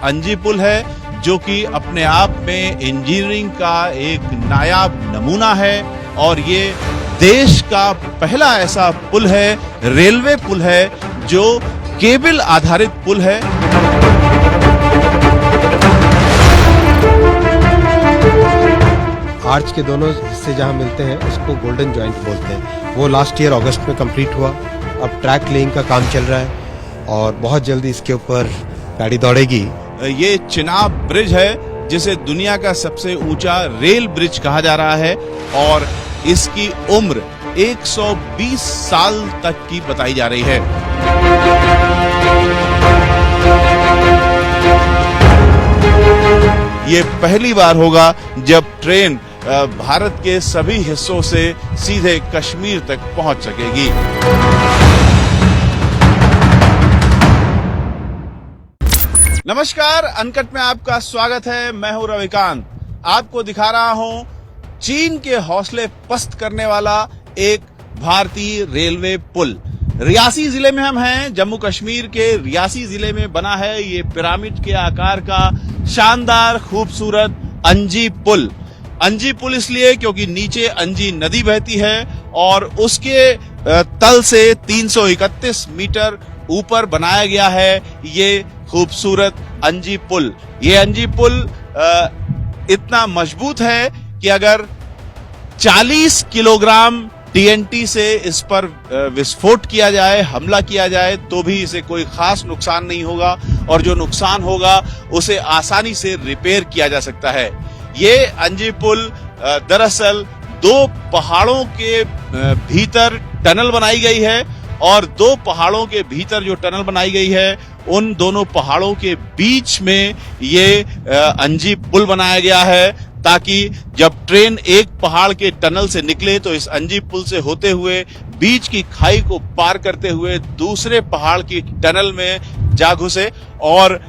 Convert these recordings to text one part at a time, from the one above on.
अंजी पुल है, जो कि अपने आप में इंजीनियरिंग का एक नायाब नमूना है और ये देश का पहला ऐसा पुल है, रेलवे पुल है, जो केबल आधारित पुल है। आर्च के दोनों हिस्से जहां मिलते हैं उसको गोल्डन जॉइंट बोलते हैं। वो लास्ट ईयर अगस्त में कंप्लीट हुआ। अब ट्रैक लेइंग का काम चल रहा है और बहुत जल्दी इसके ऊपर गाड़ी दौड़ेगी। ये चिनाब ब्रिज है, जिसे दुनिया का सबसे ऊंचा रेल ब्रिज कहा जा रहा है और इसकी उम्र 120 साल तक की बताई जा रही है। ये पहली बार होगा जब ट्रेन भारत के सभी हिस्सों से सीधे कश्मीर तक पहुंच सकेगी। नमस्कार, अनकट में आपका स्वागत है। मैं हूं रविकांत। आपको दिखा रहा हूं चीन के हौसले पस्त करने वाला एक भारतीय रेलवे पुल। रियासी जिले में हम हैं। जम्मू कश्मीर के रियासी जिले में बना है ये पिरामिड के आकार का शानदार खूबसूरत अंजी पुल। अंजी पुल इसलिए क्योंकि नीचे अंजी नदी बहती है और उसके तल से 331 मीटर ऊपर बनाया गया है ये खूबसूरत अंजी पुल। ये अंजी पुल इतना मजबूत है कि अगर 40 किलोग्राम TNT से इस पर विस्फोट किया जाए, हमला किया जाए, तो भी इसे कोई खास नुकसान नहीं होगा और जो नुकसान होगा उसे आसानी से रिपेयर किया जा सकता है। ये अंजी पुल दरअसल 2 पहाड़ों के भीतर टनल बनाई गई है और 2 पहाड़ों के भीतर जो टनल बनाई गई है, उन दोनों पहाड़ों के बीच में ये अंजी पुल बनाया गया है, ताकि जब ट्रेन एक पहाड़ के टनल से निकले तो इस अंजी पुल से होते हुए बीच की खाई को पार करते हुए दूसरे पहाड़ की टनल में जा घुसे। और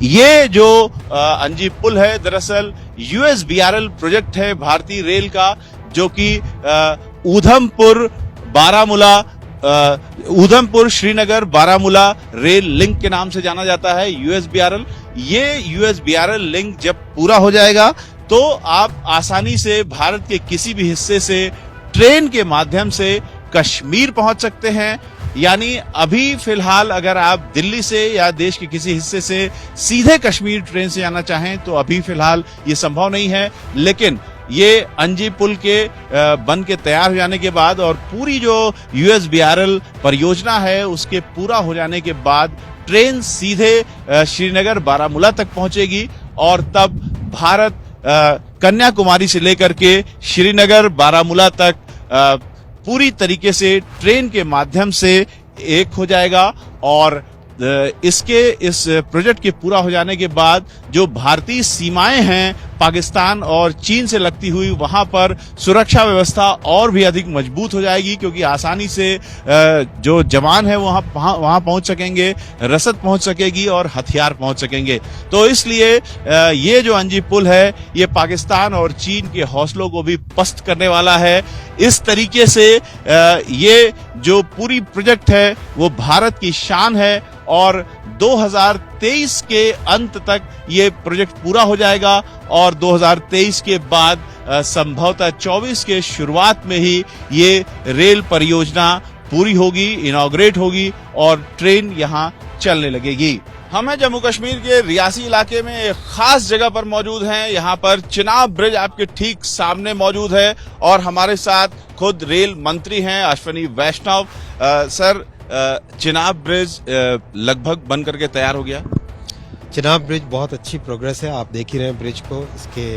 ये जो अंजी पुल है दरअसल USBRL प्रोजेक्ट है भारतीय रेल का, जो कि ऊधमपुर श्रीनगर बारामूला रेल लिंक के नाम से जाना जाता है, USBRL। ये USBRL लिंक जब पूरा हो जाएगा तो आप आसानी से भारत के किसी भी हिस्से से ट्रेन के माध्यम से कश्मीर पहुंच सकते हैं। यानी अभी फिलहाल अगर आप दिल्ली से या देश के किसी हिस्से से सीधे कश्मीर ट्रेन से जाना चाहें तो अभी फिलहाल ये संभव नहीं है, लेकिन ये अंजी पुल के बन के तैयार हो जाने के बाद और पूरी जो USBRL परियोजना है उसके पूरा हो जाने के बाद ट्रेन सीधे श्रीनगर बारामूला तक पहुंचेगी और तब भारत कन्याकुमारी से लेकर के श्रीनगर बारामूला तक पूरी तरीके से ट्रेन के माध्यम से एक हो जाएगा। और इस प्रोजेक्ट के पूरा हो जाने के बाद जो भारतीय सीमाएं हैं पाकिस्तान और चीन से लगती हुई, वहां पर सुरक्षा व्यवस्था और भी अधिक मजबूत हो जाएगी, क्योंकि आसानी से जो जवान है वहां पहुंच सकेंगे, रसद पहुंच सकेगी और हथियार पहुंच सकेंगे। तो इसलिए ये जो अंजी पुल है ये पाकिस्तान और चीन के हौसलों को भी पस्त करने वाला है। इस तरीके से ये जो पूरी प्रोजेक्ट है वो भारत की शान है और 2023 के अंत तक ये प्रोजेक्ट पूरा हो जाएगा और 2023 के बाद संभवतः 24 के शुरुआत में ही ये रेल परियोजना पूरी होगी, इनॉग्रेट होगी और ट्रेन यहाँ चलने लगेगी। हम हैं जम्मू कश्मीर के रियासी इलाके में एक खास जगह पर मौजूद हैं। यहाँ पर चिनाब ब्रिज आपके ठीक सामने मौजूद है और हमारे साथ खुद रेल मंत्री हैं अश्विनी वैष्णव। सर, चिनाब ब्रिज लगभग बन करके तैयार हो गया। चिनाब ब्रिज बहुत अच्छी प्रोग्रेस है। आप देख ही रहे हैं ब्रिज को। इसके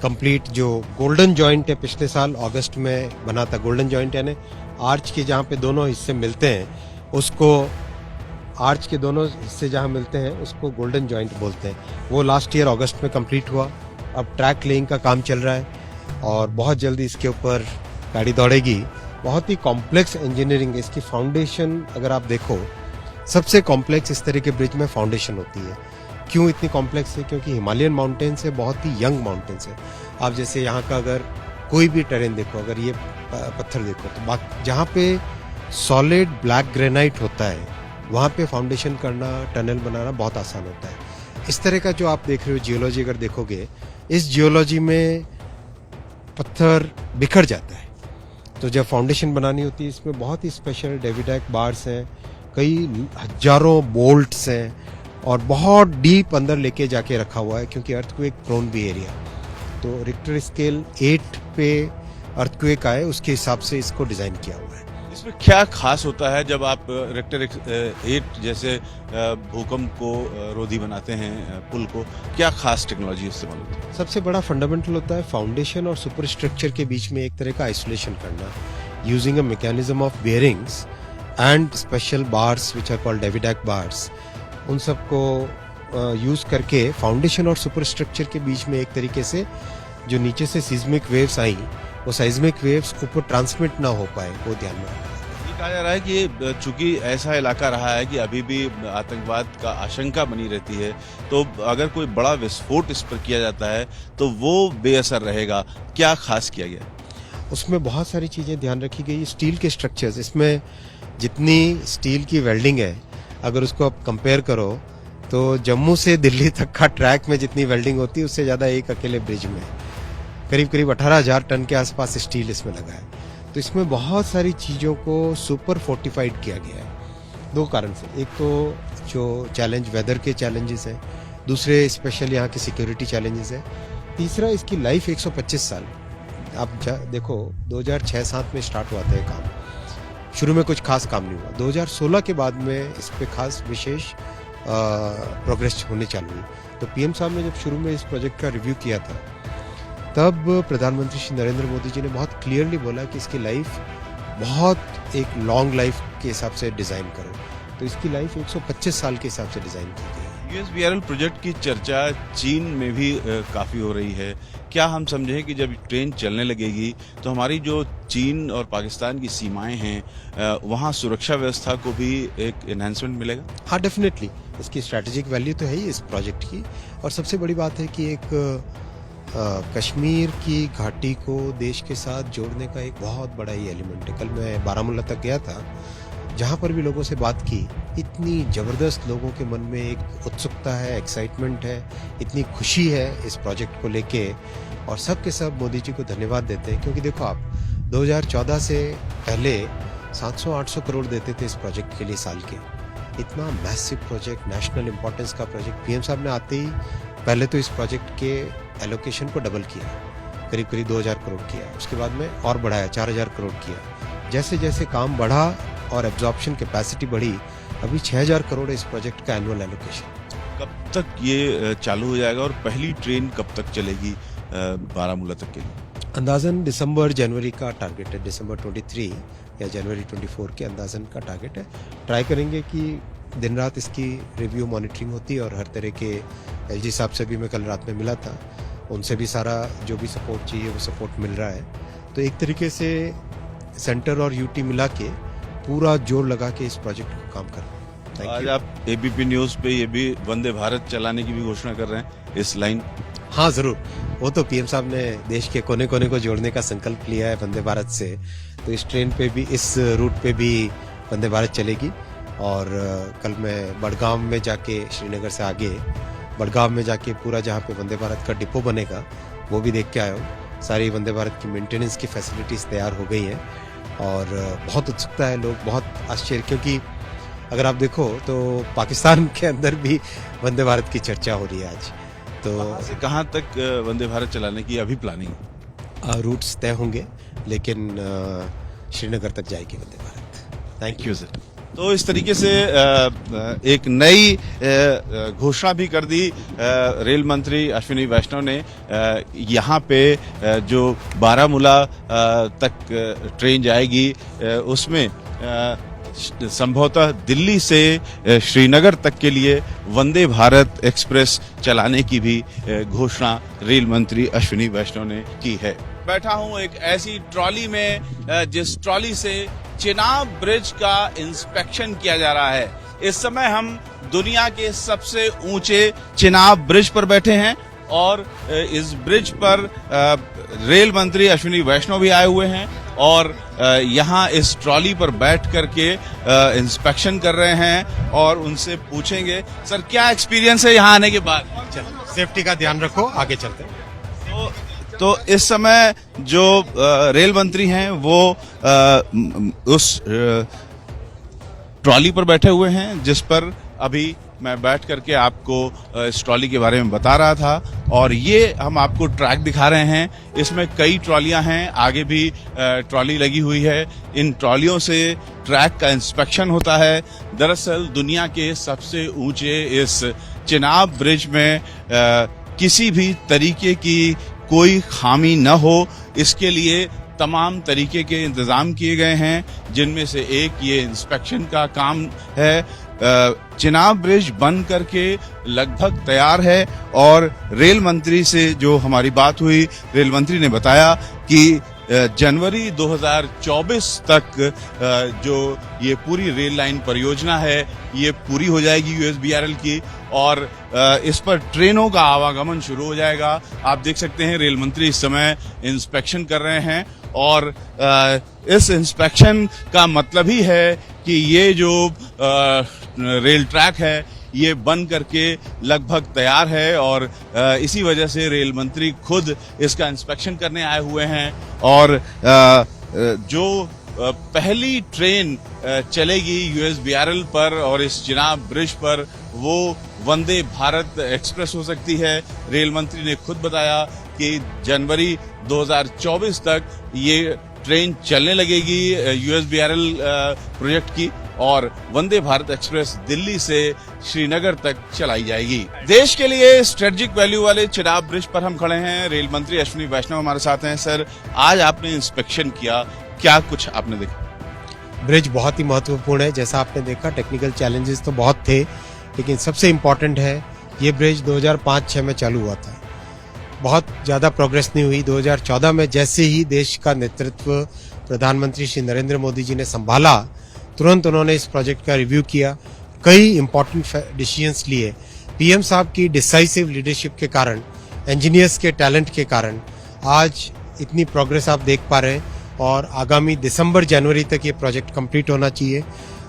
कंप्लीट जो गोल्डन जॉइंट है पिछले साल अगस्त में बना था। गोल्डन जॉइंट यानी आर्च के जहाँ पे दोनों हिस्से मिलते हैं उसको आर्च के दोनों हिस्से जहाँ मिलते हैं उसको गोल्डन जॉइंट बोलते हैं। वो लास्ट ईयर अगस्त में कंप्लीट हुआ। अब ट्रैक लेइंग का काम चल रहा है और बहुत जल्दी इसके ऊपर गाड़ी दौड़ेगी। बहुत ही कॉम्प्लेक्स इंजीनियरिंग है इसकी। फाउंडेशन अगर आप देखो, सबसे कॉम्प्लेक्स इस तरह के ब्रिज में फाउंडेशन होती है। क्यों इतनी कॉम्प्लेक्स है? क्योंकि हिमालयन माउंटेन्स है, बहुत ही यंग माउंटेन्स है। आप जैसे यहाँ का अगर कोई भी टेरेन देखो, अगर ये पत्थर देखो, तो जहाँ पे सॉलिड ब्लैक ग्रेनाइट होता है वहाँ पे फाउंडेशन करना, टनल बनाना बहुत आसान होता है। इस तरह का जो आप देख रहे हो जियोलॉजी, अगर देखोगे इस जियोलॉजी में पत्थर बिखर जाता है, तो जब फाउंडेशन बनानी होती है इसमें बहुत ही स्पेशल डेविडैक बार्स हैं, कई हजारों बोल्ट्स हैं और बहुत डीप अंदर लेके जाके रखा हुआ है, क्योंकि अर्थक्वेक प्रोन भी एरिया। तो रिक्टर स्केल 8 पे अर्थक्वेक आए उसके हिसाब से इसको डिजाइन किया हुआ है। इसमें क्या खास होता है जब आप रिक्टर 8 जैसे भूकंप को रोधी बनाते हैं पुल को, क्या खास टेक्नोलॉजी इस्तेमाल होती है? सबसे बड़ा फंडामेंटल होता है फाउंडेशन और सुपर स्ट्रक्चर के बीच में एक तरह का आइसोलेशन करना, using a mechanism of bearings and special bars which are called Davidac bars. उन सबको यूज करके फाउंडेशन और सुपर स्ट्रक्चर के बीच में एक तरीके से जो नीचे से सीस्मिक वेव्स आई, वो साइज्मिक वेव्स ऊपर ट्रांसमिट ना हो पाए, वो ध्यान में रखा। ये कहा जा रहा है कि चूंकि ऐसा इलाका रहा है कि अभी भी आतंकवाद का आशंका बनी रहती है, तो अगर कोई बड़ा विस्फोट इस पर किया जाता है तो वो बेअसर रहेगा। क्या खास किया गया? उसमें बहुत सारी चीजें ध्यान रखी गई। स्टील के स्ट्रक्चर्स, इसमें जितनी स्टील की वेल्डिंग है, अगर उसको आप कंपेयर करो तो जम्मू से दिल्ली तक का ट्रैक में जितनी वेल्डिंग होती है उससे ज्यादा एक अकेले ब्रिज में करीब 18,000 टन के आसपास स्टील इसमें लगा है। तो इसमें बहुत सारी चीजों को सुपर फोर्टिफाइड किया गया है, दो कारण से। एक तो जो चैलेंज वेदर के चैलेंजेस हैं, दूसरे स्पेशल यहाँ के सिक्योरिटी चैलेंजेस हैं, तीसरा इसकी लाइफ 125 साल। आप देखो 2006-07 में स्टार्ट हुआ था ये काम, शुरू में कुछ खास काम नहीं हुआ। 2016 के बाद में इस पे खास विशेष प्रोग्रेस होने चालू हुई। तो पीएम साहब ने जब शुरू में इस प्रोजेक्ट का रिव्यू किया था, तब प्रधानमंत्री श्री नरेंद्र मोदी जी ने बहुत क्लियरली बोला कि इसकी लाइफ बहुत एक लॉन्ग लाइफ के हिसाब से डिजाइन करो। तो इसकी लाइफ 125 साल के हिसाब से डिजाइन की गई है। यूएसबीआरएल प्रोजेक्ट की चर्चा चीन में भी काफी हो रही है। क्या हम समझें कि जब ट्रेन चलने लगेगी तो हमारी जो चीन और पाकिस्तान की सीमाएं हैं वहां सुरक्षा व्यवस्था को भी एक एनहांसमेंट मिलेगा? हाँ, डेफिनेटली इसकी स्ट्रैटेजिक वैल्यू तो है ही इस प्रोजेक्ट की। और सबसे बड़ी बात है कि एक कश्मीर की घाटी को देश के साथ जोड़ने का एक बहुत बड़ा ही एलिमेंट है। कल मैं बारामूला तक गया था, जहाँ पर भी लोगों से बात की, इतनी ज़बरदस्त लोगों के मन में एक उत्सुकता है, एक्साइटमेंट है, इतनी खुशी है इस प्रोजेक्ट को लेके, और सब के सब मोदी जी को धन्यवाद देते हैं। क्योंकि देखो आप 2014 से पहले 700-800 करोड़ देते थे इस प्रोजेक्ट के लिए साल के। इतना मैसिव प्रोजेक्ट, नेशनल इंपॉर्टेंस का प्रोजेक्ट, पीएम साहब ने आते ही पहले तो इस प्रोजेक्ट के एलोकेशन को डबल किया, करीब 2000 करोड़ किया, उसके बाद में और बढ़ाया 4000 करोड़ किया। जैसे जैसे काम बढ़ा और एब्जॉर्प्शन कैपेसिटी बढ़ी, अभी 6000 करोड़ इस प्रोजेक्ट का एनुअल एलोकेशन। कब तक ये चालू हो जाएगा और पहली ट्रेन कब तक चलेगी बारामूला तक के लिए? अंदाजन दिसंबर जनवरी का टारगेट है, दिसंबर 23 या जनवरी 24 के अंदाजन का टारगेट है। ट्राई करेंगे कि दिन रात इसकी रिव्यू मॉनिटरिंग होती है, और हर तरह के एलजी साहब से भी मैं कल रात में मिला था, उनसे भी सारा जो भी सपोर्ट चाहिए वो सपोर्ट मिल रहा है। तो एक तरीके से सेंटर और यूटी मिला के पूरा जोर लगा के इस प्रोजेक्ट को काम कर रहे हैं। आज आप एबीपी न्यूज पे ये भी वंदे भारत चलाने की भी घोषणा कर रहे हैं, इस लाइन? हाँ जरूर, वो तो पीएम साहब ने देश के कोने कोने को जोड़ने का संकल्प लिया है वंदे भारत से। तो इस ट्रेन पे भी, इस रूट पे भी वंदे भारत चलेगी। और कल मैं बड़गांव में जाके, श्रीनगर से आगे बड़गांव में जाके पूरा जहाँ पे वंदे भारत का डिपो बनेगा वो भी देख के आया हूँ। सारी वंदे भारत की मेंटेनेंस की फैसिलिटीज तैयार हो गई हैं, और बहुत उत्सुकता है, लोग बहुत आश्चर्य, क्योंकि अगर आप देखो तो पाकिस्तान के अंदर भी वंदे भारत की चर्चा हो रही है आज। तो कहाँ तक वंदे भारत चलाने की अभी प्लानिंग? रूट्स तय होंगे, लेकिन श्रीनगर तक जाएगी Vande Bharat. Thank you sir. तो इस तरीके से एक नई घोषणा भी कर दी रेल मंत्री अश्विनी वैष्णव ने। यहाँ पे जो बारामूला तक ट्रेन जाएगी उसमें संभवतः दिल्ली से श्रीनगर तक के लिए वंदे भारत एक्सप्रेस चलाने की भी घोषणा रेल मंत्री अश्विनी वैष्णव ने की है। बैठा हूं एक ऐसी ट्रॉली में जिस ट्रॉली से चेनाब ब्रिज का इंस्पेक्शन किया जा रहा है। इस समय हम दुनिया के सबसे ऊंचे चेनाब ब्रिज पर बैठे हैं, और इस ब्रिज पर रेल मंत्री अश्विनी वैष्णव भी आए हुए हैं, और यहाँ इस ट्रॉली पर बैठ करके इंस्पेक्शन कर रहे हैं और उनसे पूछेंगे सर क्या एक्सपीरियंस है यहाँ आने के बाद। चलो सेफ्टी का ध्यान रखो, आगे चलते हैं। तो इस समय जो रेल मंत्री हैं वो उस ट्रॉली पर बैठे हुए हैं जिस पर अभी मैं बैठ करके आपको इस ट्रॉली के बारे में बता रहा था। और ये हम आपको ट्रैक दिखा रहे हैं, इसमें कई ट्रॉलियां हैं, आगे भी ट्रॉली लगी हुई है। इन ट्रॉलियों से ट्रैक का इंस्पेक्शन होता है। दरअसल दुनिया के सबसे ऊंचे इस चिनाब ब्रिज में किसी भी तरीके की कोई खामी न हो, इसके लिए तमाम तरीके के इंतजाम किए गए हैं, जिनमें से एक ये इंस्पेक्शन का काम है। चिनाब ब्रिज बन करके लगभग तैयार है और रेल मंत्री से जो हमारी बात हुई, रेल मंत्री ने बताया कि जनवरी 2024 तक जो ये पूरी रेल लाइन परियोजना है ये पूरी हो जाएगी यूएसबीआरएल की, और इस पर ट्रेनों का आवागमन शुरू हो जाएगा। आप देख सकते हैं रेल मंत्री इस समय इंस्पेक्शन कर रहे हैं और इस इंस्पेक्शन का मतलब ही है कि ये जो रेल ट्रैक है ये बन करके लगभग तैयार है और इसी वजह से रेल मंत्री खुद इसका इंस्पेक्शन करने आए हुए हैं। और जो पहली ट्रेन चलेगी यूएसबीआरएल पर और इस चिनाब ब्रिज पर वो वंदे भारत एक्सप्रेस हो सकती है। रेल मंत्री ने खुद बताया कि जनवरी 2024 तक ये ट्रेन चलने लगेगी यूएसबीआरएल प्रोजेक्ट की और वंदे भारत एक्सप्रेस दिल्ली से श्रीनगर तक चलाई जाएगी। देश के लिए स्ट्रेटेजिक वैल्यू वाले चिनाब ब्रिज पर हम खड़े हैं। रेल मंत्री अश्विनी वैष्णव हमारे साथ हैं। सर, आज आपने इंस्पेक्शन किया, क्या कुछ आपने देखा? ब्रिज बहुत ही महत्वपूर्ण है। जैसा आपने देखा टेक्निकल चैलेंजेस तो बहुत थे, लेकिन सबसे इम्पोर्टेंट है ये ब्रिज 2005-06 में चालू हुआ था। बहुत ज़्यादा प्रोग्रेस नहीं हुई। 2014 में जैसे ही देश का नेतृत्व प्रधानमंत्री श्री नरेंद्र मोदी जी ने संभाला, तुरंत उन्होंने इस प्रोजेक्ट का रिव्यू किया, कई इंपॉर्टेंट डिसीजंस लिए। पीएम साहब की डिसाइसिव लीडरशिप के कारण, इंजीनियर्स के टैलेंट के कारण आज इतनी प्रोग्रेस आप देख पा रहे हैं और आगामी दिसंबर जनवरी तक ये प्रोजेक्ट कंप्लीट होना चाहिए।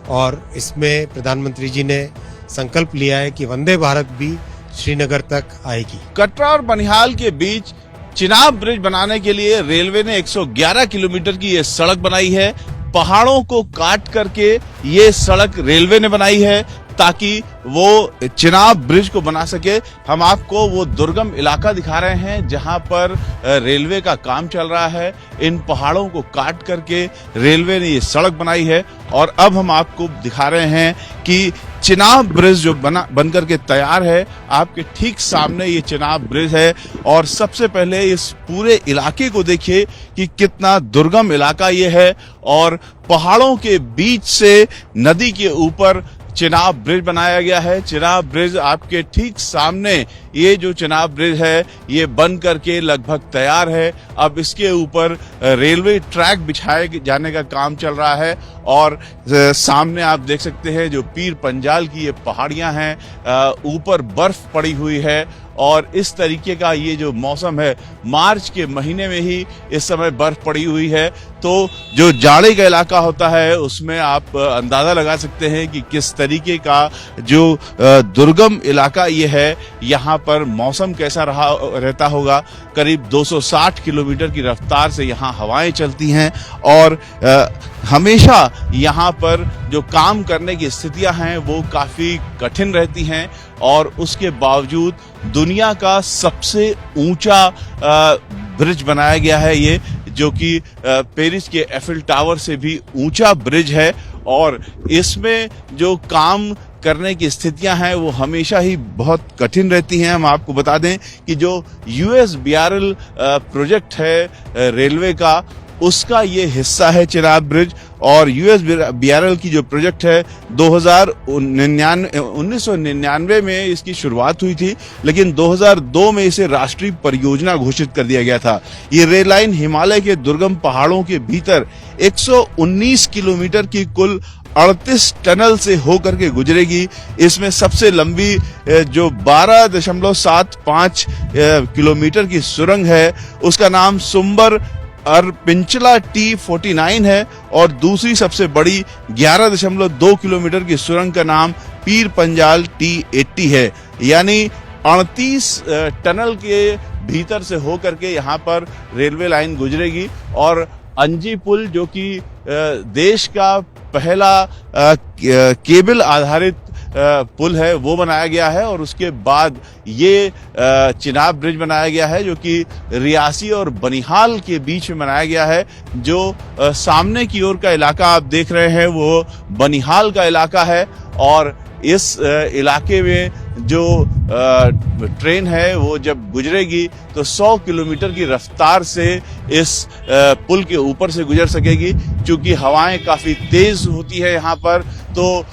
और इसमें प्रधानमंत्री जी ने संकल्प लिया है कि वंदे भारत भी श्रीनगर तक आएगी। कटरा और बनिहाल के बीच चिनाब ब्रिज बनाने के लिए रेलवे ने 111 किलोमीटर की ये सड़क बनाई है। पहाड़ों को काट करके ये सड़क रेलवे ने बनाई है ताकि वो चिनाब ब्रिज को बना सके। हम आपको वो दुर्गम इलाका दिखा रहे हैं जहां पर रेलवे का काम चल रहा है। इन पहाड़ों को काट करके रेलवे ने ये सड़क बनाई है और अब हम आपको दिखा रहे हैं कि चिनाब ब्रिज जो बन करके तैयार है, आपके ठीक सामने ये चिनाब ब्रिज है। और सबसे पहले इस पूरे इलाके को देखिए कि कितना दुर्गम इलाका ये है और पहाड़ों के बीच से नदी के ऊपर चिनाब ब्रिज बनाया गया है। चिनाब ब्रिज आपके ठीक सामने ये जो चिनाब ब्रिज है ये बन करके लगभग तैयार है। अब इसके ऊपर रेलवे ट्रैक बिछाए जाने का काम चल रहा है और सामने आप देख सकते हैं जो पीर पंजाल की ये पहाड़ियां हैं, ऊपर बर्फ पड़ी हुई है और इस तरीके का ये जो मौसम है, मार्च के महीने में ही इस समय बर्फ पड़ी हुई है। तो जो जाड़े का इलाका होता है उसमें आप अंदाजा लगा सकते हैं कि किस तरीके का जो दुर्गम इलाका ये है, यहाँ पर मौसम कैसा रहता होगा। करीब 260 किलोमीटर की रफ्तार से यहाँ हवाएं चलती हैं और हमेशा यहाँ पर जो काम करने की स्थितियां हैं वो काफी कठिन रहती हैं और उसके बावजूद दुनिया का सबसे ऊंचा ब्रिज बनाया गया है ये, जो कि पेरिस के एफिल टावर से भी ऊंचा ब्रिज है। और इसमें जो काम करने की स्थितियां हैं वो हमेशा ही बहुत कठिन रहती हैं। हम आपको बता दें कि जो यूएसबीआरएल प्रोजेक्ट है रेलवे का, उसका ये हिस्सा है चिनाब ब्रिज। और यूएसबीआरएल की जो प्रोजेक्ट है 1999 में इसकी शुरुआत हुई थी, लेकिन 2002 में इसे राष्ट्रीय परियोजना घोषित कर दिया गया था। ये रेल लाइन हिमालय के दुर्गम पहाड़ों के भीतर 119 किलोमीटर की कुल 38 टनल से होकर के गुजरेगी। इसमें सबसे लंबी जो 12.75 किलोमीटर की सुरंग है उसका नाम सुंबर अरपिंचला T49 है और दूसरी सबसे बड़ी 11.2 किलोमीटर की सुरंग का नाम पीर पंजाल T80 है। यानी 38 टनल के भीतर से होकर के यहाँ पर रेलवे लाइन गुजरेगी और अंजी पुल जो कि देश का पहला केबल आधारित पुल है वो बनाया गया है और उसके बाद ये चिनाब ब्रिज बनाया गया है जो कि रियासी और बनिहाल के बीच में बनाया गया है। जो सामने की ओर का इलाका आप देख रहे हैं वो बनिहाल का इलाका है और इस इलाके में जो ट्रेन है वो जब गुजरेगी तो 100 किलोमीटर की रफ्तार से इस पुल के ऊपर से गुजर सकेगी। क्योंकि हवाएं काफी तेज होती है यहाँ पर तो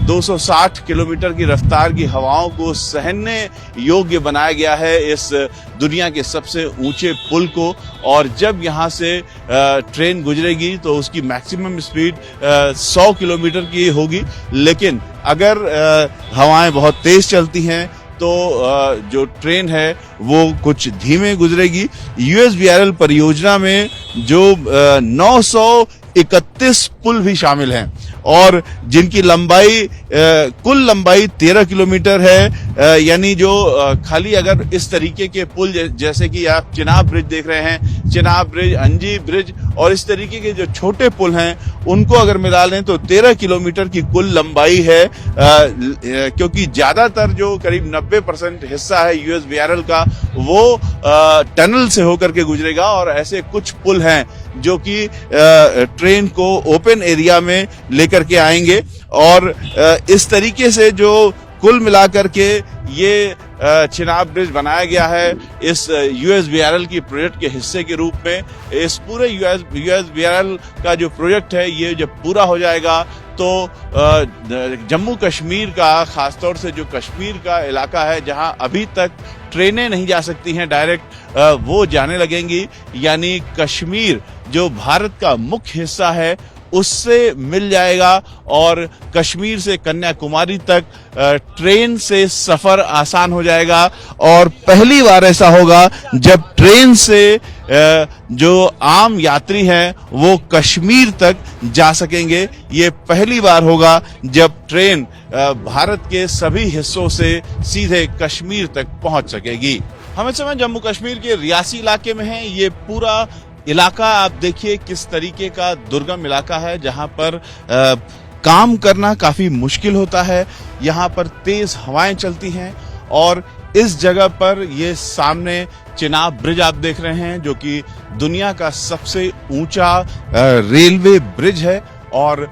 260 किलोमीटर की रफ्तार की हवाओं को सहने योग्य बनाया गया है इस दुनिया के सबसे ऊंचे पुल को। और जब यहाँ से ट्रेन गुजरेगी तो उसकी मैक्सिमम स्पीड 100 किलोमीटर की होगी। लेकिन अगर हवाएं बहुत तेज चलती हैं तो जो ट्रेन है वो कुछ धीमे गुजरेगी। यूएसबीआरएल परियोजना में जो 931 पुल भी शामिल हैं और जिनकी लंबाई कुल लंबाई 13 किलोमीटर है। यानी जो खाली अगर इस तरीके के पुल जैसे कि आप चिनाब ब्रिज देख रहे हैं, चिनाब ब्रिज, अंजी ब्रिज और इस तरीके के जो छोटे पुल हैं उनको अगर मिला लें तो 13 किलोमीटर की कुल लंबाई है। क्योंकि ज्यादातर जो करीब 90% हिस्सा है यूएसबीआरएल का वो टनल से होकर के गुजरेगा और ऐसे कुछ पुल हैं जो कि ट्रेन को ओपन एरिया में लेकर के आएंगे। और इस तरीके से जो कुल मिलाकर के ये चिनाब ब्रिज बनाया गया है इस यूएसबीआरएल की प्रोजेक्ट के हिस्से के रूप में। इस पूरे यूएसबीआरएल का जो प्रोजेक्ट है ये जब पूरा हो जाएगा तो जम्मू कश्मीर का, खासतौर से जो कश्मीर का इलाका है जहां अभी तक ट्रेनें नहीं जा सकती हैं डायरेक्ट, वो जाने लगेंगी। यानी कश्मीर जो भारत का मुख्य हिस्सा है उससे मिल जाएगा और कश्मीर से कन्याकुमारी तक ट्रेन से सफर आसान हो जाएगा। और पहली बार ऐसा होगा जब ट्रेन से जो आम यात्री हैं वो कश्मीर तक जा सकेंगे। ये पहली बार होगा जब ट्रेन भारत के सभी हिस्सों से सीधे कश्मीर तक पहुंच सकेगी। हम इस समय जम्मू कश्मीर के रियासी इलाके में हैं। ये पूरा इलाका आप देखिए किस तरीके का दुर्गम इलाका है जहां पर काम करना काफी मुश्किल होता है। यहाँ पर तेज हवाएं चलती हैं और इस जगह पर ये सामने चिनाब ब्रिज आप देख रहे हैं जो कि दुनिया का सबसे ऊंचा रेलवे ब्रिज है और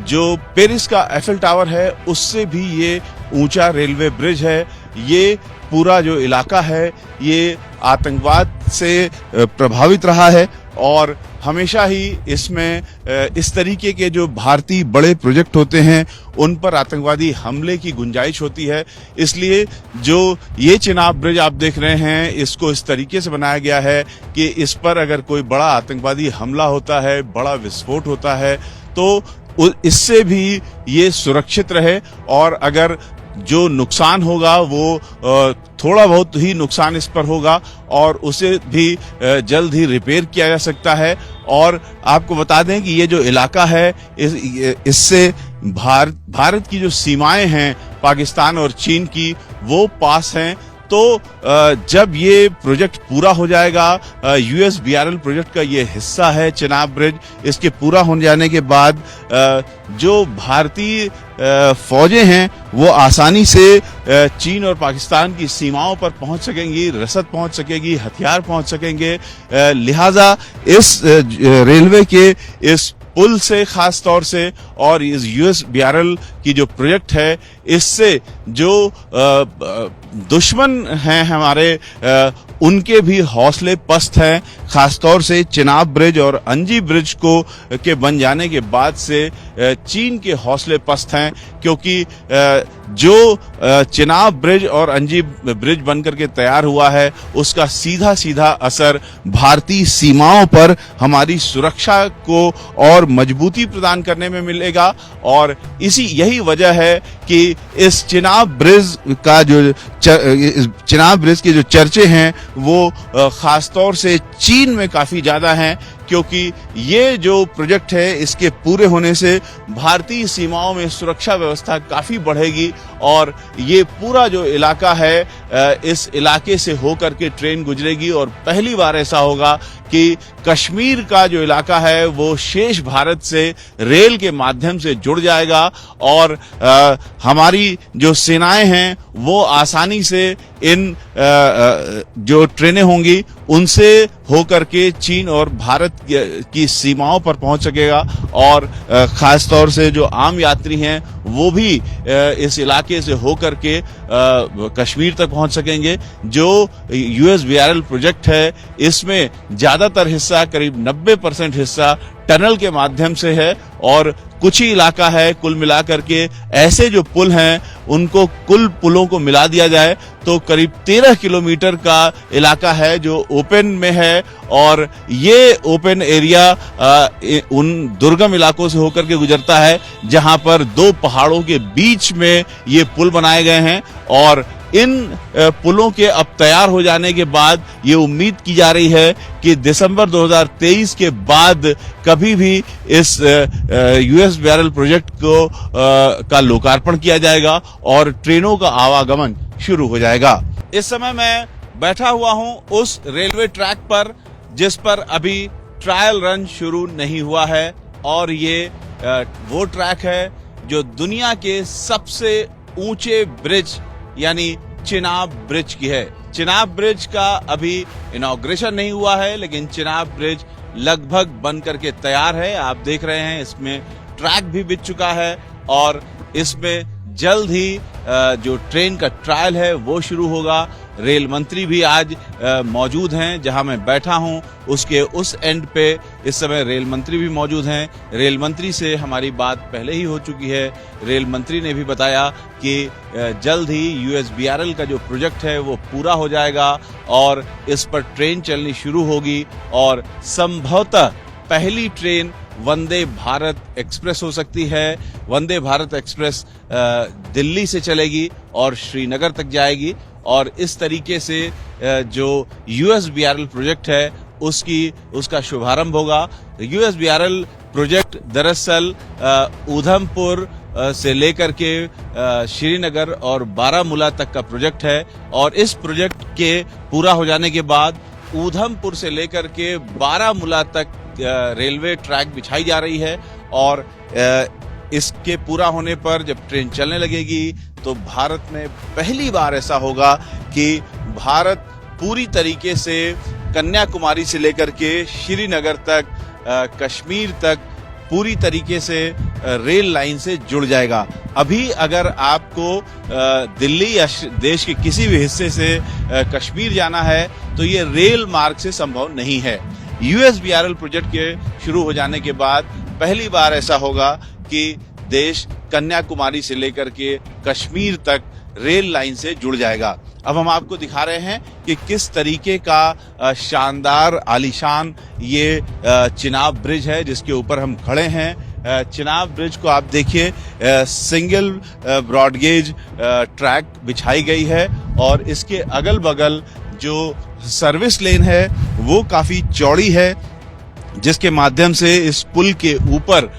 जो पेरिस का एफिल टावर है उससे भी ये ऊंचा रेलवे ब्रिज है। ये पूरा जो इलाका है ये आतंकवाद से प्रभावित रहा है और हमेशा ही इसमें इस तरीके के जो भारतीय बड़े प्रोजेक्ट होते हैं उन पर आतंकवादी हमले की गुंजाइश होती है। इसलिए जो ये चिनाब ब्रिज आप देख रहे हैं इसको इस तरीके से बनाया गया है कि इस पर अगर कोई बड़ा आतंकवादी हमला होता है, बड़ा विस्फोट होता है तो इससे भी ये सुरक्षित रहे और अगर जो नुकसान होगा वो थोड़ा बहुत ही नुकसान इस पर होगा और उसे भी जल्द ही रिपेयर किया जा सकता है। और आपको बता दें कि ये जो इलाका है इससे भारत की जो सीमाएं हैं पाकिस्तान और चीन की वो पास हैं। तो जब ये प्रोजेक्ट पूरा हो जाएगा, यूएसबीआरएल प्रोजेक्ट का ये हिस्सा है चिनाब ब्रिज, इसके पूरा हो जाने के बाद जो भारतीय फौजें हैं वो आसानी से चीन और पाकिस्तान की सीमाओं पर पहुंच सकेंगी, रसद पहुंच सकेगी, हथियार पहुंच सकेंगे। लिहाजा इस रेलवे के इस पुल से खास तौर से और इस यूएसबीआरएल की जो प्रोजेक्ट है इससे जो दुश्मन हैं हमारे उनके भी हौसले पस्त हैं। खासतौर से चिनाब ब्रिज और अंजी ब्रिज के बन जाने के बाद से चीन के हौसले पस्त हैं क्योंकि जो चिनाब ब्रिज और अंजी ब्रिज बनकर के तैयार हुआ है उसका सीधा सीधा असर भारतीय सीमाओं पर हमारी सुरक्षा को और मजबूती प्रदान करने में मिलेगा। और यही वजह है कि इस चिनाब ब्रिज का जो चिनाब ब्रिज के जो चर्चे हैं वो खासतौर से चीन में काफी ज्यादा हैं, क्योंकि ये जो प्रोजेक्ट है इसके पूरे होने से भारतीय सीमाओं में सुरक्षा व्यवस्था काफी बढ़ेगी और ये पूरा जो इलाका है इस इलाके से होकर के ट्रेन गुजरेगी और पहली बार ऐसा होगा कि कश्मीर का जो इलाका है वो शेष भारत से रेल के माध्यम से जुड़ जाएगा और हमारी जो सेनाएं हैं वो आसानी से इन जो ट्रेनें होंगी उनसे होकर के चीन और भारत की सीमाओं पर पहुंच सकेगा और खास तौर से जो आम यात्री हैं वो भी इस इलाके से होकर के कश्मीर तक पहुंच सकेंगे। जो यूएसबीआरएल प्रोजेक्ट है इसमें ज्यादातर हिस्सा, करीब 90% हिस्सा टनल के माध्यम से है और कुछ ही इलाका है कुल मिलाकर के ऐसे जो पुल हैं उनको कुल पुलों को मिला दिया जाए तो करीब 13 किलोमीटर का इलाका है जो ओपन में है और ये ओपन एरिया उन दुर्गम इलाकों से होकर के गुजरता है जहां पर दो पहाड़ों के बीच में ये पुल बनाए गए हैं और इन पुलों के अब तैयार हो जाने के बाद ये उम्मीद की जा रही है कि दिसंबर 2023 के बाद कभी भी इस यूएसबीआरएल प्रोजेक्ट को का लोकार्पण किया जाएगा और ट्रेनों का आवागमन शुरू हो जाएगा। इस समय मैं बैठा हुआ हूं उस रेलवे ट्रैक पर जिस पर अभी ट्रायल रन शुरू नहीं हुआ है और ये वो ट्रैक है जो दुनिया के सबसे ऊंचे ब्रिज यानी चिनाब ब्रिज की है। चिनाब ब्रिज का अभी इनॉग्रेशन नहीं हुआ है लेकिन चिनाब ब्रिज लगभग बन करके तैयार है। आप देख रहे हैं इसमें ट्रैक भी बिछ चुका है और इसमें जल्द ही जो ट्रेन का ट्रायल है वो शुरू होगा। रेल मंत्री भी आज मौजूद हैं जहां मैं बैठा हूं उसके उस एंड पे इस समय रेल मंत्री भी मौजूद हैं। रेल मंत्री से हमारी बात पहले ही हो चुकी है। रेल मंत्री ने भी बताया कि जल्द ही यूएसबीआरएल का जो प्रोजेक्ट है वो पूरा हो जाएगा और इस पर ट्रेन चलनी शुरू होगी और संभवतः पहली ट्रेन वंदे भारत एक्सप्रेस हो सकती है। वंदे भारत एक्सप्रेस दिल्ली से चलेगी और श्रीनगर तक जाएगी और इस तरीके से जो यूएसबीआरएल प्रोजेक्ट है उसका शुभारंभ होगा। यूएसबीआरएल प्रोजेक्ट दरअसल ऊधमपुर से लेकर के श्रीनगर और बारामूला तक का प्रोजेक्ट है और इस प्रोजेक्ट के पूरा हो जाने के बाद ऊधमपुर से लेकर के बारामूला तक रेलवे ट्रैक बिछाई जा रही है और इसके पूरा होने पर जब ट्रेन चलने लगेगी तो भारत में पहली बार ऐसा होगा कि भारत पूरी तरीके से कन्याकुमारी से लेकर के श्रीनगर तक कश्मीर तक पूरी तरीके से रेल लाइन से जुड़ जाएगा। अभी अगर आपको दिल्ली या देश के किसी भी हिस्से से कश्मीर जाना है तो ये रेल मार्ग से संभव नहीं है। यूएसबीआरएल प्रोजेक्ट के शुरू हो जाने के बाद पहली बार ऐसा होगा कि देश कन्याकुमारी से लेकर के कश्मीर तक रेल लाइन से जुड़ जाएगा। अब हम आपको दिखा रहे हैं कि किस तरीके का शानदार आलीशान ये चिनाब ब्रिज है जिसके ऊपर हम खड़े हैं। चिनाब ब्रिज को आप देखिए, सिंगल ब्रॉडगेज ट्रैक बिछाई गई है और इसके अगल बगल जो सर्विस लेन है वो काफी चौड़ी है जिसके माध्यम से इस पुल के ऊपर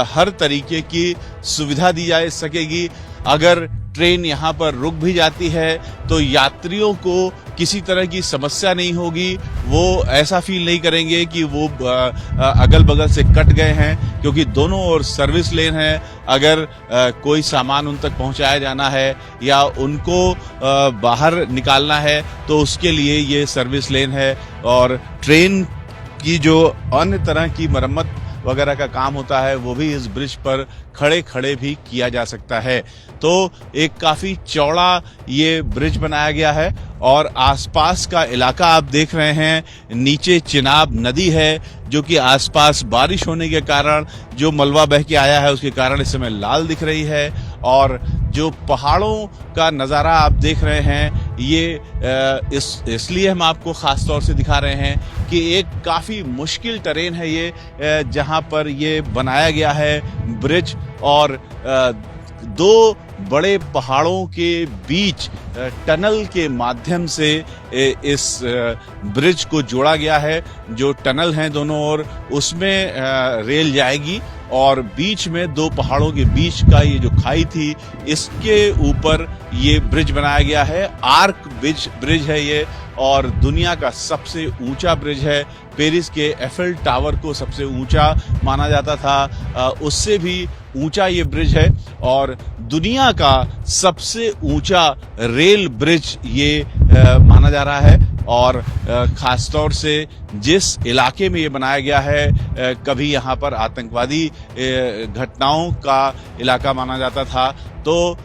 हर तरीके की सुविधा दी जा सकेगी। अगर ट्रेन यहाँ पर रुक भी जाती है तो यात्रियों को किसी तरह की समस्या नहीं होगी। वो ऐसा फील नहीं करेंगे कि वो अगल बगल से कट गए हैं क्योंकि दोनों ओर सर्विस लेन है। अगर कोई सामान उन तक पहुंचाया जाना है या उनको बाहर निकालना है तो उसके लिए ये सर्विस लेन है और ट्रेन की जो अन्य तरह की मरम्मत वगैरह का काम होता है वो भी इस ब्रिज पर खड़े खड़े भी किया जा सकता है। तो एक काफी चौड़ा ये ब्रिज बनाया गया है और आसपास का इलाका आप देख रहे हैं, नीचे चिनाब नदी है जो कि आसपास बारिश होने के कारण जो मलबा बह के आया है उसके कारण इस समय लाल दिख रही है और जो पहाड़ों का नज़ारा आप देख रहे हैं ये इसलिए हम आपको खास तौर से दिखा रहे हैं कि एक काफ़ी मुश्किल टेरेन है ये जहां पर ये बनाया गया है ब्रिज और दो बड़े पहाड़ों के बीच टनल के माध्यम से इस ब्रिज को जोड़ा गया है। जो टनल हैं दोनों ओर, उसमें रेल जाएगी और बीच में दो पहाड़ों के बीच का ये जो खाई थी, इसके ऊपर ये ब्रिज बनाया गया है। आर्क ब्रिज है ये, और दुनिया का सबसे ऊंचा ब्रिज है। पेरिस के एफेल टावर को सबसे ऊंचा माना जाता था, उससे भी ऊंचा ये ब्रिज है, और दुनिया का सबसे ऊंचा रेल ब्रिज ये माना जा रहा है। और खासतौर से जिस इलाके में ये बनाया गया है, कभी यहाँ पर आतंकवादी घटनाओं का इलाका माना जाता था, तो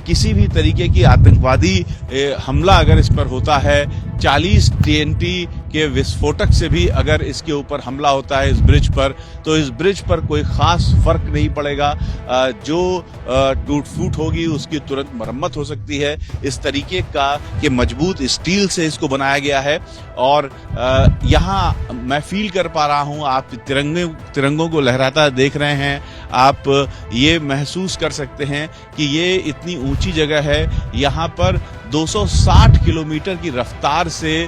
किसी भी तरीके की आतंकवादी हमला अगर इस पर होता है, 40 TNT के विस्फोटक से भी अगर इसके ऊपर हमला होता है इस ब्रिज पर, तो इस ब्रिज पर कोई खास फर्क नहीं पड़ेगा। जो टूट फूट होगी उसकी तुरंत मरम्मत हो सकती है। इस तरीके का कि मजबूत स्टील से इसको बनाया गया है। और यहाँ मैं फील कर पा रहा हूँ, आप तिरंगों को लहराता देख रहे हैं, आप ये महसूस कर सकते हैं कि ये इतनी ऊंची जगह है। यहाँ पर 260 किलोमीटर की रफ्तार से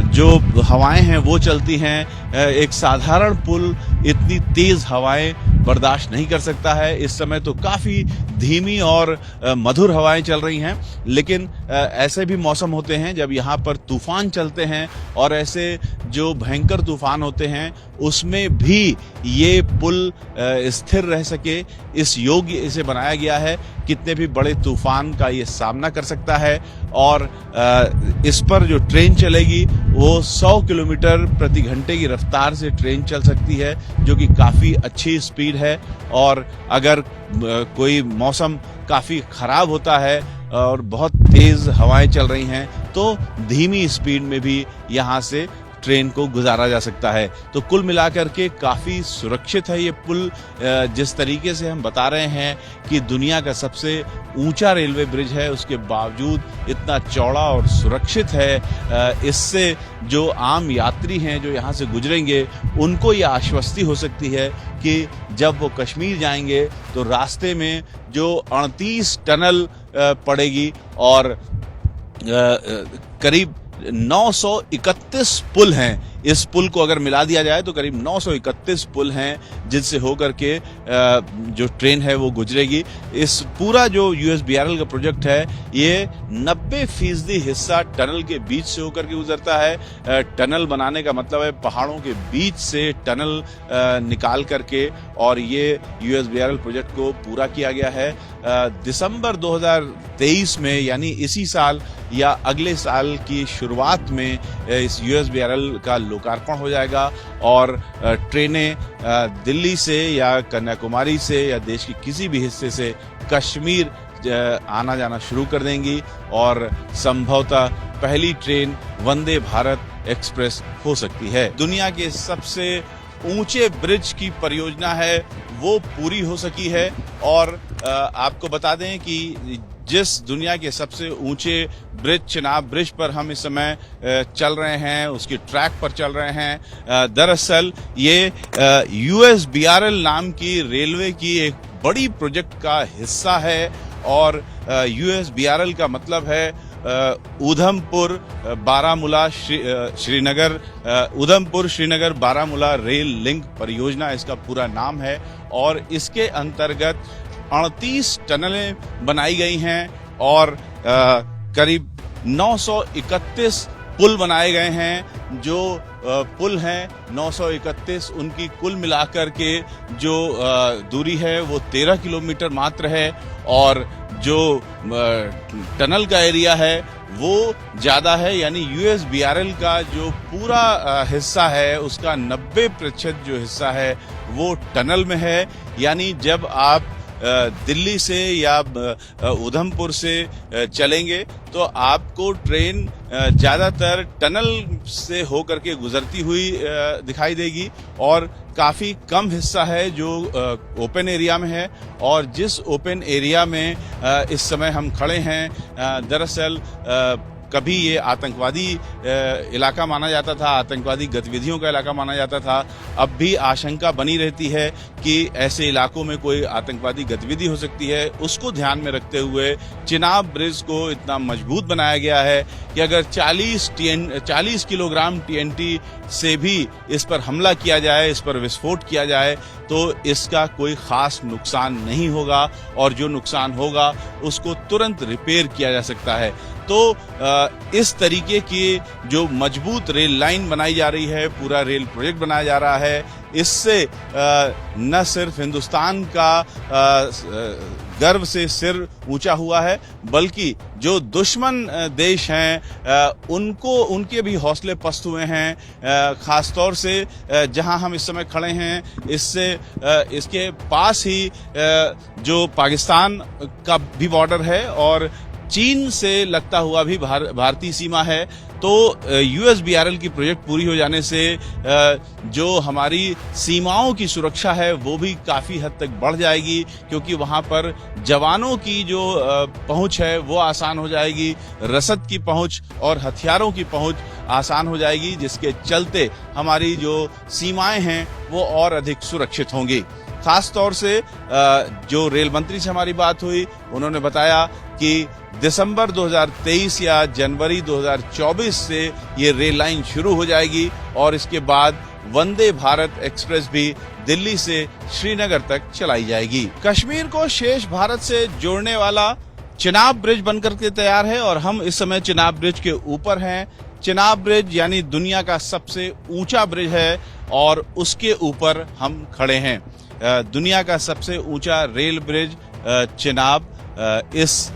जो हवाएं हैं वो चलती हैं। एक साधारण पुल इतनी तेज हवाएं बर्दाश्त नहीं कर सकता है। इस समय तो काफी धीमी और मधुर हवाएं चल रही हैं, लेकिन ऐसे भी मौसम होते हैं जब यहाँ पर तूफान चलते हैं, और ऐसे जो भयंकर तूफान होते हैं उसमें भी ये पुल स्थिर रह सके, इस योग्य इसे बनाया गया है। कितने भी बड़े तूफान का ये सामना कर सकता है। और इस पर जो ट्रेन चलेगी वो 100 किलोमीटर प्रति घंटे की रफ्तार से ट्रेन चल सकती है, जो कि काफी अच्छी स्पीड है। और अगर कोई मौसम काफी खराब होता है और बहुत तेज हवाएं चल रही हैं, तो धीमी स्पीड में भी यहाँ से ट्रेन को गुजारा जा सकता है। तो कुल मिलाकर के काफी सुरक्षित है ये पुल। जिस तरीके से हम बता रहे हैं कि दुनिया का सबसे ऊंचा रेलवे ब्रिज है, उसके बावजूद इतना चौड़ा और सुरक्षित है। इससे जो आम यात्री हैं जो यहाँ से गुजरेंगे, उनको ये आश्वस्ति हो सकती है कि जब वो कश्मीर जाएंगे तो रास्ते में जो 38 टनल पड़ेगी और करीब 931 पुल हैं। इस पुल को अगर मिला दिया जाए तो करीब 931 पुल हैं जिनसे होकर के जो ट्रेन है वो गुजरेगी। इस पूरा जो USBRL का प्रोजेक्ट है, ये 90% हिस्सा टनल के बीच से होकर के गुजरता है। टनल बनाने का मतलब है पहाड़ों के बीच से टनल निकाल करके, और ये USBRL प्रोजेक्ट को पूरा किया गया है। दिसंबर 2023 में, यानी इसी साल या अगले साल की शुरुआत में इस USBRL का लोकार्पण हो जाएगा, और ट्रेनें दिल्ली से या कन्याकुमारी से या देश के किसी भी हिस्से से कश्मीर आना जाना शुरू कर देंगी, और संभवतः पहली ट्रेन वंदे भारत एक्सप्रेस हो सकती है। दुनिया के सबसे ऊंचे ब्रिज की परियोजना है वो पूरी हो सकी है। और आपको बता दें कि जिस दुनिया के सबसे ऊंचे ब्रिज, चिनाब ब्रिज पर हम इस समय चल रहे हैं, उसके ट्रैक पर चल रहे हैं, दरअसल ये USBRL नाम की रेलवे की एक बड़ी प्रोजेक्ट का हिस्सा है। और USBRL का मतलब है उधमपुर बारामूला श्रीनगर बारामूला रेल लिंक परियोजना, इसका पूरा नाम है। और इसके अंतर्गत 38 टनलें बनाई गई हैं और करीब 931 पुल बनाए गए हैं। जो पुल हैं 931, उनकी कुल मिलाकर के जो दूरी है वो 13 किलोमीटर मात्र है। और जो टनल का एरिया है वो ज्यादा है, यानी USBRL का जो पूरा हिस्सा है उसका 90% जो हिस्सा है वो टनल में है। यानी जब आप दिल्ली से या उधमपुर से चलेंगे तो आपको ट्रेन ज्यादातर टनल से होकर के गुजरती हुई दिखाई देगी, और काफी कम हिस्सा है जो ओपन एरिया में है। और जिस ओपन एरिया में इस समय हम खड़े हैं, दरअसल कभी ये आतंकवादी इलाका माना जाता था, आतंकवादी गतिविधियों का इलाका माना जाता था। अब भी आशंका बनी रहती है कि ऐसे इलाकों में कोई आतंकवादी गतिविधि हो सकती है। उसको ध्यान में रखते हुए चिनाब ब्रिज को इतना मजबूत बनाया गया है कि अगर 40 किलोग्राम TNT से भी इस पर हमला किया जाए, इस पर विस्फोट किया जाए, तो इसका कोई खास नुकसान नहीं होगा और जो नुकसान होगा उसको तुरंत रिपेयर किया जा सकता है। तो इस तरीके की जो मजबूत रेल लाइन बनाई जा रही है, पूरा रेल प्रोजेक्ट बनाया जा रहा है, इससे न सिर्फ हिंदुस्तान का गर्व से सिर ऊंचा हुआ है, बल्कि जो दुश्मन देश हैं उनके भी हौसले पस्त हुए हैं। खासतौर से जहां हम इस समय खड़े हैं, इसके पास ही जो पाकिस्तान का भी बॉर्डर है और चीन से लगता हुआ भी भारतीय सीमा है। तो USBRL की प्रोजेक्ट पूरी हो जाने से जो हमारी सीमाओं की सुरक्षा है वो भी काफी हद तक बढ़ जाएगी, क्योंकि वहां पर जवानों की जो पहुंच है वो आसान हो जाएगी, रसद की पहुंच और हथियारों की पहुंच आसान हो जाएगी, जिसके चलते हमारी जो सीमाएं हैं वो और अधिक सुरक्षित होंगी। खास तौर से जो रेल मंत्री से हमारी बात हुई, उन्होंने बताया कि दिसंबर 2023 या जनवरी 2024 से ये रेल लाइन शुरू हो जाएगी और इसके बाद वंदे भारत एक्सप्रेस भी दिल्ली से श्रीनगर तक चलाई जाएगी। कश्मीर को शेष भारत से जोड़ने वाला चिनाब ब्रिज बनकर के तैयार है और हम इस समय चिनाब ब्रिज के ऊपर हैं। चिनाब ब्रिज यानी दुनिया का सबसे ऊंचा ब्रिज है और उसके ऊपर हम खड़े हैं। दुनिया का सबसे ऊंचा रेल ब्रिज चिनाब इस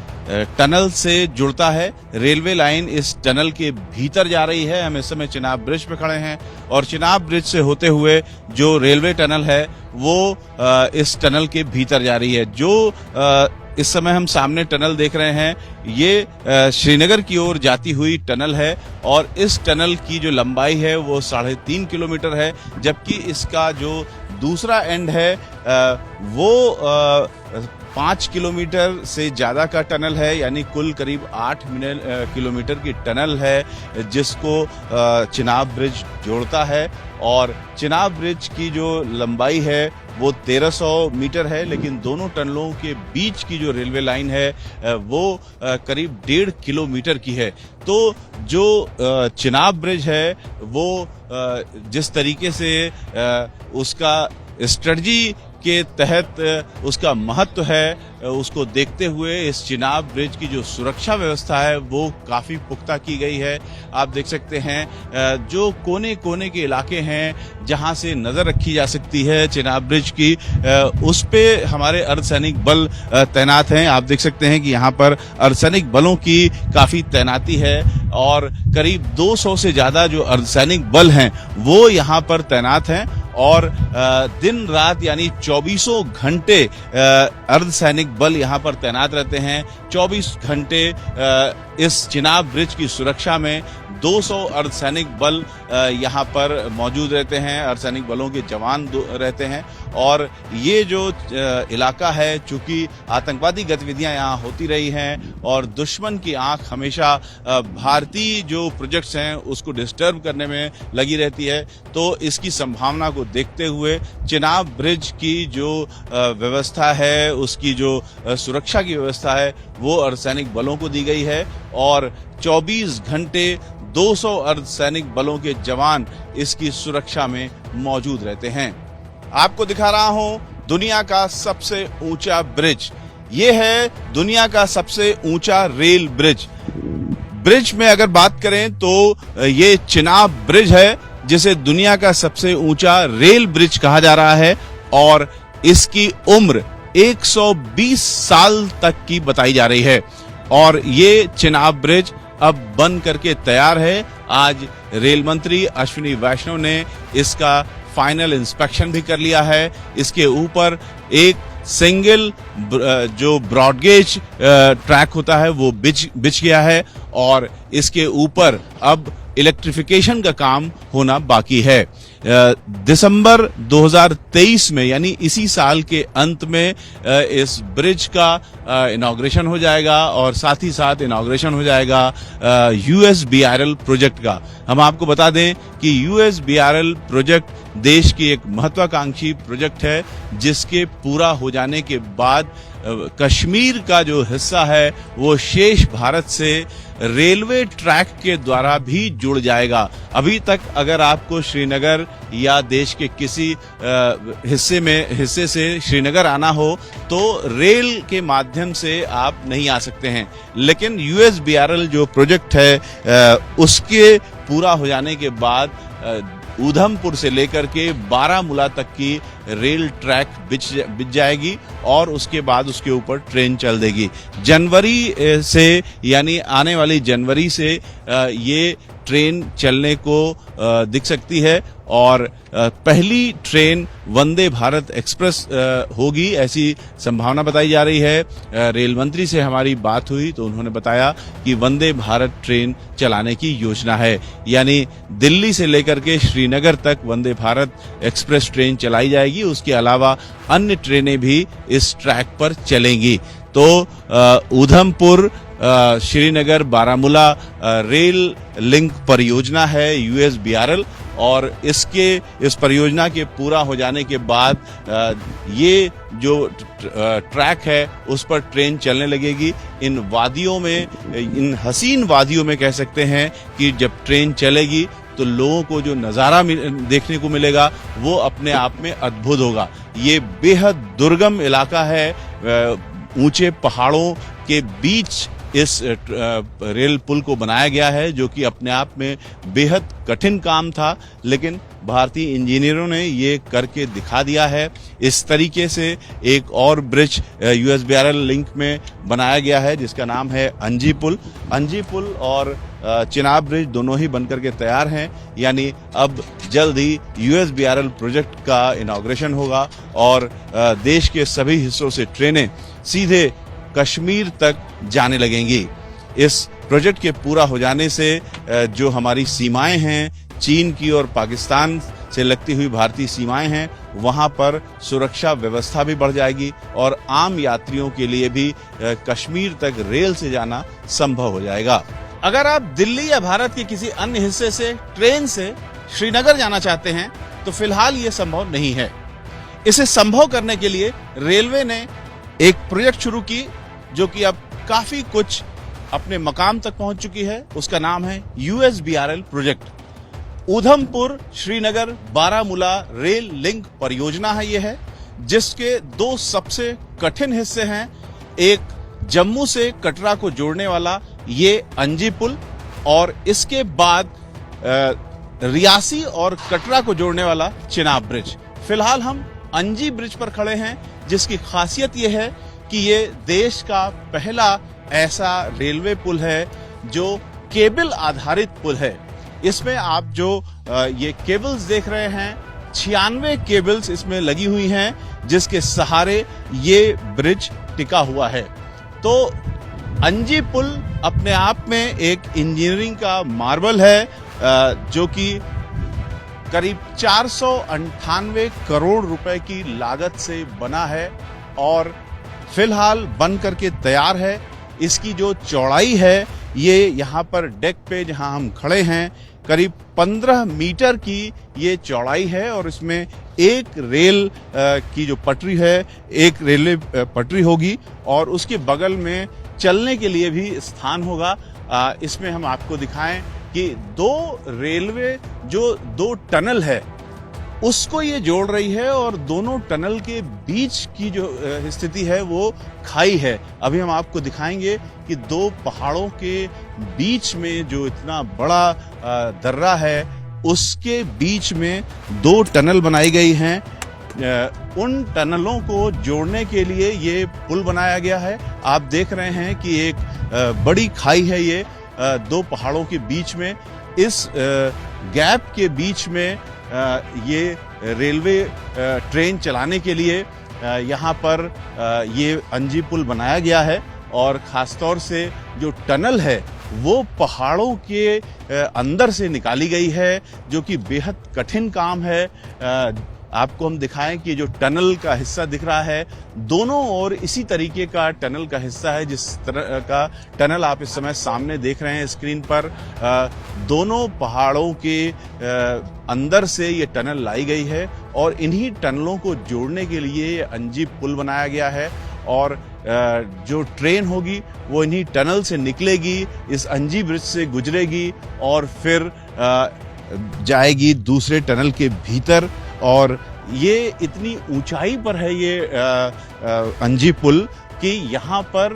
टनल से जुड़ता है। रेलवे लाइन इस टनल के भीतर जा रही है। हम इस समय चिनाब ब्रिज पे खड़े हैं और चिनाब ब्रिज से होते हुए जो रेलवे टनल है वो इस टनल के भीतर जा रही है। जो इस समय हम सामने टनल देख रहे हैं, ये श्रीनगर की ओर जाती हुई टनल है और इस टनल की जो लंबाई है वो 3.5 किलोमीटर है, जबकि इसका जो दूसरा एंड है वो 5 किलोमीटर से ज्यादा का टनल है, यानी कुल करीब 8 किलोमीटर की टनल है जिसको चिनाब ब्रिज जोड़ता है। और चिनाब ब्रिज की जो लंबाई है वो 1300 मीटर है, लेकिन दोनों टनलों के बीच की जो रेलवे लाइन है वो करीब 1.5 किलोमीटर की है। तो जो चिनाब ब्रिज है वो जिस तरीके से उसका स्ट्रेटजी के तहत उसका महत्व है, उसको देखते हुए इस चिनाब ब्रिज की जो सुरक्षा व्यवस्था है वो काफी पुख्ता की गई है। आप देख सकते हैं जो कोने कोने के इलाके हैं जहां से नजर रखी जा सकती है चिनाब ब्रिज की, उस पे हमारे अर्धसैनिक बल तैनात हैं। आप देख सकते हैं कि यहाँ पर अर्धसैनिक बलों की काफी तैनाती है और करीब 200 से ज्यादा जो अर्धसैनिक बल हैं वो यहाँ पर तैनात हैं और दिन रात यानी 24 घंटे अर्धसैनिक बल यहाँ पर तैनात रहते हैं। 24 घंटे इस चिनाब ब्रिज की सुरक्षा में 200 अर्धसैनिक बल यहाँ पर मौजूद रहते हैं, अर्धसैनिक बलों के जवान रहते हैं। और ये जो इलाका है, चूंकि आतंकवादी गतिविधियां यहाँ होती रही हैं और दुश्मन की आंख हमेशा भारतीय जो प्रोजेक्ट्स हैं उसको डिस्टर्ब करने में लगी रहती है, तो इसकी संभावना को देखते हुए चिनाब ब्रिज की जो व्यवस्था है, उसकी जो सुरक्षा की व्यवस्था है वो अर्धसैनिक बलों को दी गई है और 24 घंटे 200 अर्धसैनिक बलों के जवान इसकी सुरक्षा में मौजूद रहते हैं। आपको दिखा रहा हूं दुनिया का सबसे ऊंचा ब्रिज। ये है दुनिया का सबसे ऊंचा रेल ब्रिज। ब्रिज में अगर बात करें तो ये चिनाब ब्रिज है जिसे दुनिया का सबसे ऊंचा रेल ब्रिज कहा जा रहा है और इसकी उम्र 120 साल तक की बताई जा रही है और ये चिनाब ब्रिज अब बन करके तैयार है। आज रेल मंत्री अश्विनी वैष्णव ने इसका फाइनल इंस्पेक्शन भी कर लिया है। इसके ऊपर एक सिंगल जो ब्रॉडगेज ट्रैक होता है वो बिछ गया है और इसके ऊपर अब इलेक्ट्रिफिकेशन का काम होना बाकी है। दिसंबर 2023 में यानी इसी साल के अंत में इस ब्रिज का इनॉग्रेशन हो जाएगा और साथ ही साथ इनॉग्रेशन हो जाएगा USBRL प्रोजेक्ट का। हम आपको बता दें कि USBRL प्रोजेक्ट देश की एक महत्वाकांक्षी प्रोजेक्ट है जिसके पूरा हो जाने के बाद कश्मीर का जो हिस्सा है वो शेष भारत से रेलवे ट्रैक के द्वारा भी जुड़ जाएगा। अभी तक अगर आपको श्रीनगर या देश के किसी हिस्से से श्रीनगर आना हो तो रेल के माध्यम से आप नहीं आ सकते हैं, लेकिन USBRL जो प्रोजेक्ट है उसके पूरा हो जाने के बाद उधमपुर से लेकर के बारामूला तक की रेल ट्रैक बिछ जाएगी और उसके बाद उसके ऊपर ट्रेन चल देगी। जनवरी से यानी आने वाली जनवरी से ये ट्रेन चलने को दिख सकती है और पहली ट्रेन वंदे भारत एक्सप्रेस होगी, ऐसी संभावना बताई जा रही है। रेल मंत्री से हमारी बात हुई तो उन्होंने बताया कि वंदे भारत ट्रेन चलाने की योजना है, यानी दिल्ली से लेकर के श्रीनगर तक वंदे भारत एक्सप्रेस ट्रेन चलाई जाएगी। उसके अलावा अन्य ट्रेनें भी इस ट्रैक पर चलेंगी। तो उधमपुर श्रीनगर बारामूला रेल लिंक परियोजना है USBRL और इस परियोजना के पूरा हो जाने के बाद ये जो ट्रैक है उस पर ट्रेन चलने लगेगी। इन वादियों में, इन हसीन वादियों में कह सकते हैं कि जब ट्रेन चलेगी तो लोगों को जो नज़ारा देखने को मिलेगा वो अपने आप में अद्भुत होगा। ये बेहद दुर्गम इलाका है, ऊंचे पहाड़ों के बीच इस रेल पुल को बनाया गया है जो कि अपने आप में बेहद कठिन काम था, लेकिन भारतीय इंजीनियरों ने ये करके दिखा दिया है। इस तरीके से एक और ब्रिज USBRL लिंक में बनाया गया है जिसका नाम है अंजी पुल। अंजी पुल और चिनाब ब्रिज दोनों ही बनकर के तैयार हैं, यानी अब जल्द ही USBRL प्रोजेक्ट का इनॉग्रेशन होगा और देश के सभी हिस्सों से ट्रेनें सीधे कश्मीर तक जाने लगेंगी। इस प्रोजेक्ट के पूरा हो जाने से जो हमारी सीमाएं हैं, चीन की और पाकिस्तान से लगती हुई भारतीय सीमाएं हैं, वहां पर सुरक्षा व्यवस्था भी बढ़ जाएगी और आम यात्रियों के लिए भी कश्मीर तक रेल से जाना संभव हो जाएगा। अगर आप दिल्ली या भारत के किसी अन्य हिस्से से ट्रेन से श्रीनगर जाना चाहते हैं तो फिलहाल ये संभव नहीं है। इसे संभव करने के लिए रेलवे ने एक प्रोजेक्ट शुरू की जो कि अब काफी कुछ अपने मकाम तक पहुंच चुकी है। उसका नाम है USBRL project. Udhampur Srinagar Baramulla rail link परियोजना है ये है, जिसके दो सबसे कठिन हिस्से हैं। एक जम्मू से कटरा को जोड़ने वाला ये अंजी पुल और इसके बाद रियासी और कटरा को जोड़ने वाला चिनाब ब्रिज। फिलहाल हम अंजी ब्रिज पर खड़े हैं जिसकी खासियत ये है कि ये देश का पहला ऐसा रेलवे पुल है जो केबल आधारित पुल है। इसमें आप जो ये केबल्स देख रहे हैं, 96 केबल्स इसमें लगी हुई हैं जिसके सहारे ये ब्रिज टिका हुआ है। तो अंजी पुल अपने आप में एक इंजीनियरिंग का मार्वल है जो कि करीब 498 करोड़ रुपए की लागत से बना है और फिलहाल बन करके तैयार है। इसकी जो चौड़ाई है ये यहाँ पर डेक पे जहाँ हम खड़े हैं करीब 15 मीटर की ये चौड़ाई है और इसमें एक रेल की जो पटरी है, एक रेलवे पटरी होगी और उसके बगल में चलने के लिए भी स्थान होगा। इसमें हम आपको दिखाएं कि दो टनल है उसको ये जोड़ रही है और दोनों टनल के बीच की जो स्थिति है वो खाई है। अभी हम आपको दिखाएंगे कि दो पहाड़ों के बीच में जो इतना बड़ा दर्रा है उसके बीच में दो टनल बनाई गई हैं। उन टनलों को जोड़ने के लिए ये पुल बनाया गया है। आप देख रहे हैं कि एक बड़ी खाई है ये दो पहाड़ों के बीच में। इस गैप के बीच में ये रेलवे ट्रेन चलाने के लिए यहाँ पर ये अंजी पुल बनाया गया है और खासतौर से जो टनल है वो पहाड़ों के अंदर से निकाली गई है, जो कि बेहद कठिन काम है। आपको हम दिखाएं कि जो टनल का हिस्सा दिख रहा है, दोनों ओर इसी तरीके का टनल का हिस्सा है। जिस तरह का टनल आप इस समय सामने देख रहे हैं स्क्रीन पर, दोनों पहाड़ों के अंदर से ये टनल लाई गई है और इन्हीं टनलों को जोड़ने के लिए अंजी पुल बनाया गया है। और जो ट्रेन होगी वो इन्हीं टनल से निकलेगी, इस अंजी ब्रिज से गुजरेगी और फिर जाएगी दूसरे टनल के भीतर। और ये इतनी ऊंचाई पर है ये अंजी पुल कि यहाँ पर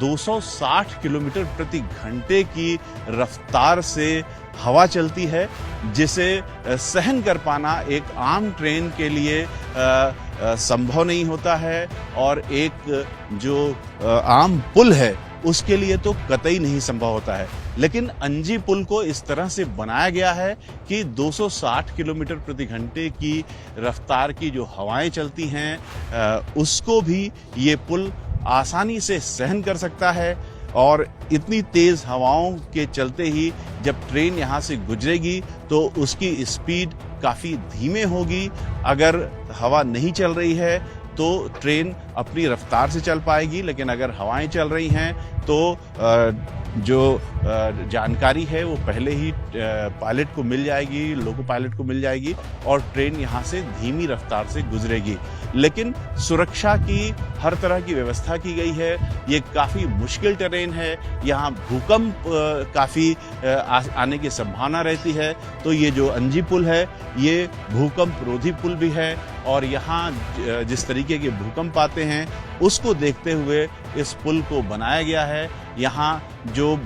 260 किलोमीटर प्रति घंटे की रफ्तार से हवा चलती है, जिसे सहन कर पाना एक आम ट्रेन के लिए संभव नहीं होता है। और एक जो आम पुल है उसके लिए तो कतई नहीं संभव होता है। लेकिन अंजी पुल को इस तरह से बनाया गया है कि 260 किलोमीटर प्रति घंटे की रफ्तार की जो हवाएं चलती हैं उसको भी ये पुल आसानी से सहन कर सकता है। और इतनी तेज हवाओं के चलते ही जब ट्रेन यहाँ से गुजरेगी तो उसकी स्पीड काफी धीमे होगी। अगर हवा नहीं चल रही है तो ट्रेन अपनी रफ्तार से चल पाएगी, लेकिन अगर हवाएं चल रही हैं तो जो जानकारी है वो पहले ही पायलट को मिल जाएगी, लोको पायलट को मिल जाएगी और ट्रेन यहाँ से धीमी रफ्तार से गुजरेगी। लेकिन सुरक्षा की हर तरह की व्यवस्था की गई है। ये काफ़ी मुश्किल टेरेन है, यहाँ भूकंप काफ़ी आने की संभावना रहती है। तो ये जो अंजी पुल है ये भूकंप रोधी पुल भी है और यहाँ जिस तरीके के भूकंप आते हैं उसको देखते हुए इस पुल को बनाया गया है। यहाँ जो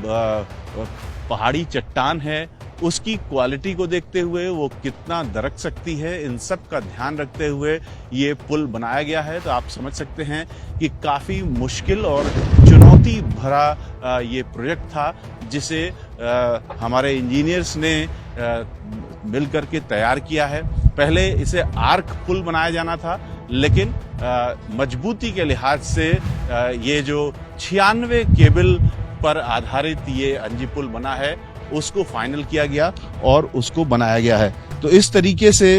पहाड़ी चट्टान है उसकी क्वालिटी को देखते हुए वो कितना दरक सकती है, इन सब का ध्यान रखते हुए ये पुल बनाया गया है। तो आप समझ सकते हैं कि काफ़ी मुश्किल और चुनौती भरा ये प्रोजेक्ट था, जिसे हमारे इंजीनियर्स ने मिल करके तैयार किया है। पहले इसे आर्क पुल बनाया जाना था, लेकिन मजबूती के लिहाज से ये जो 96 केबल पर आधारित ये अंजी पुल बना है उसको फाइनल किया गया और उसको बनाया गया है। तो इस तरीके से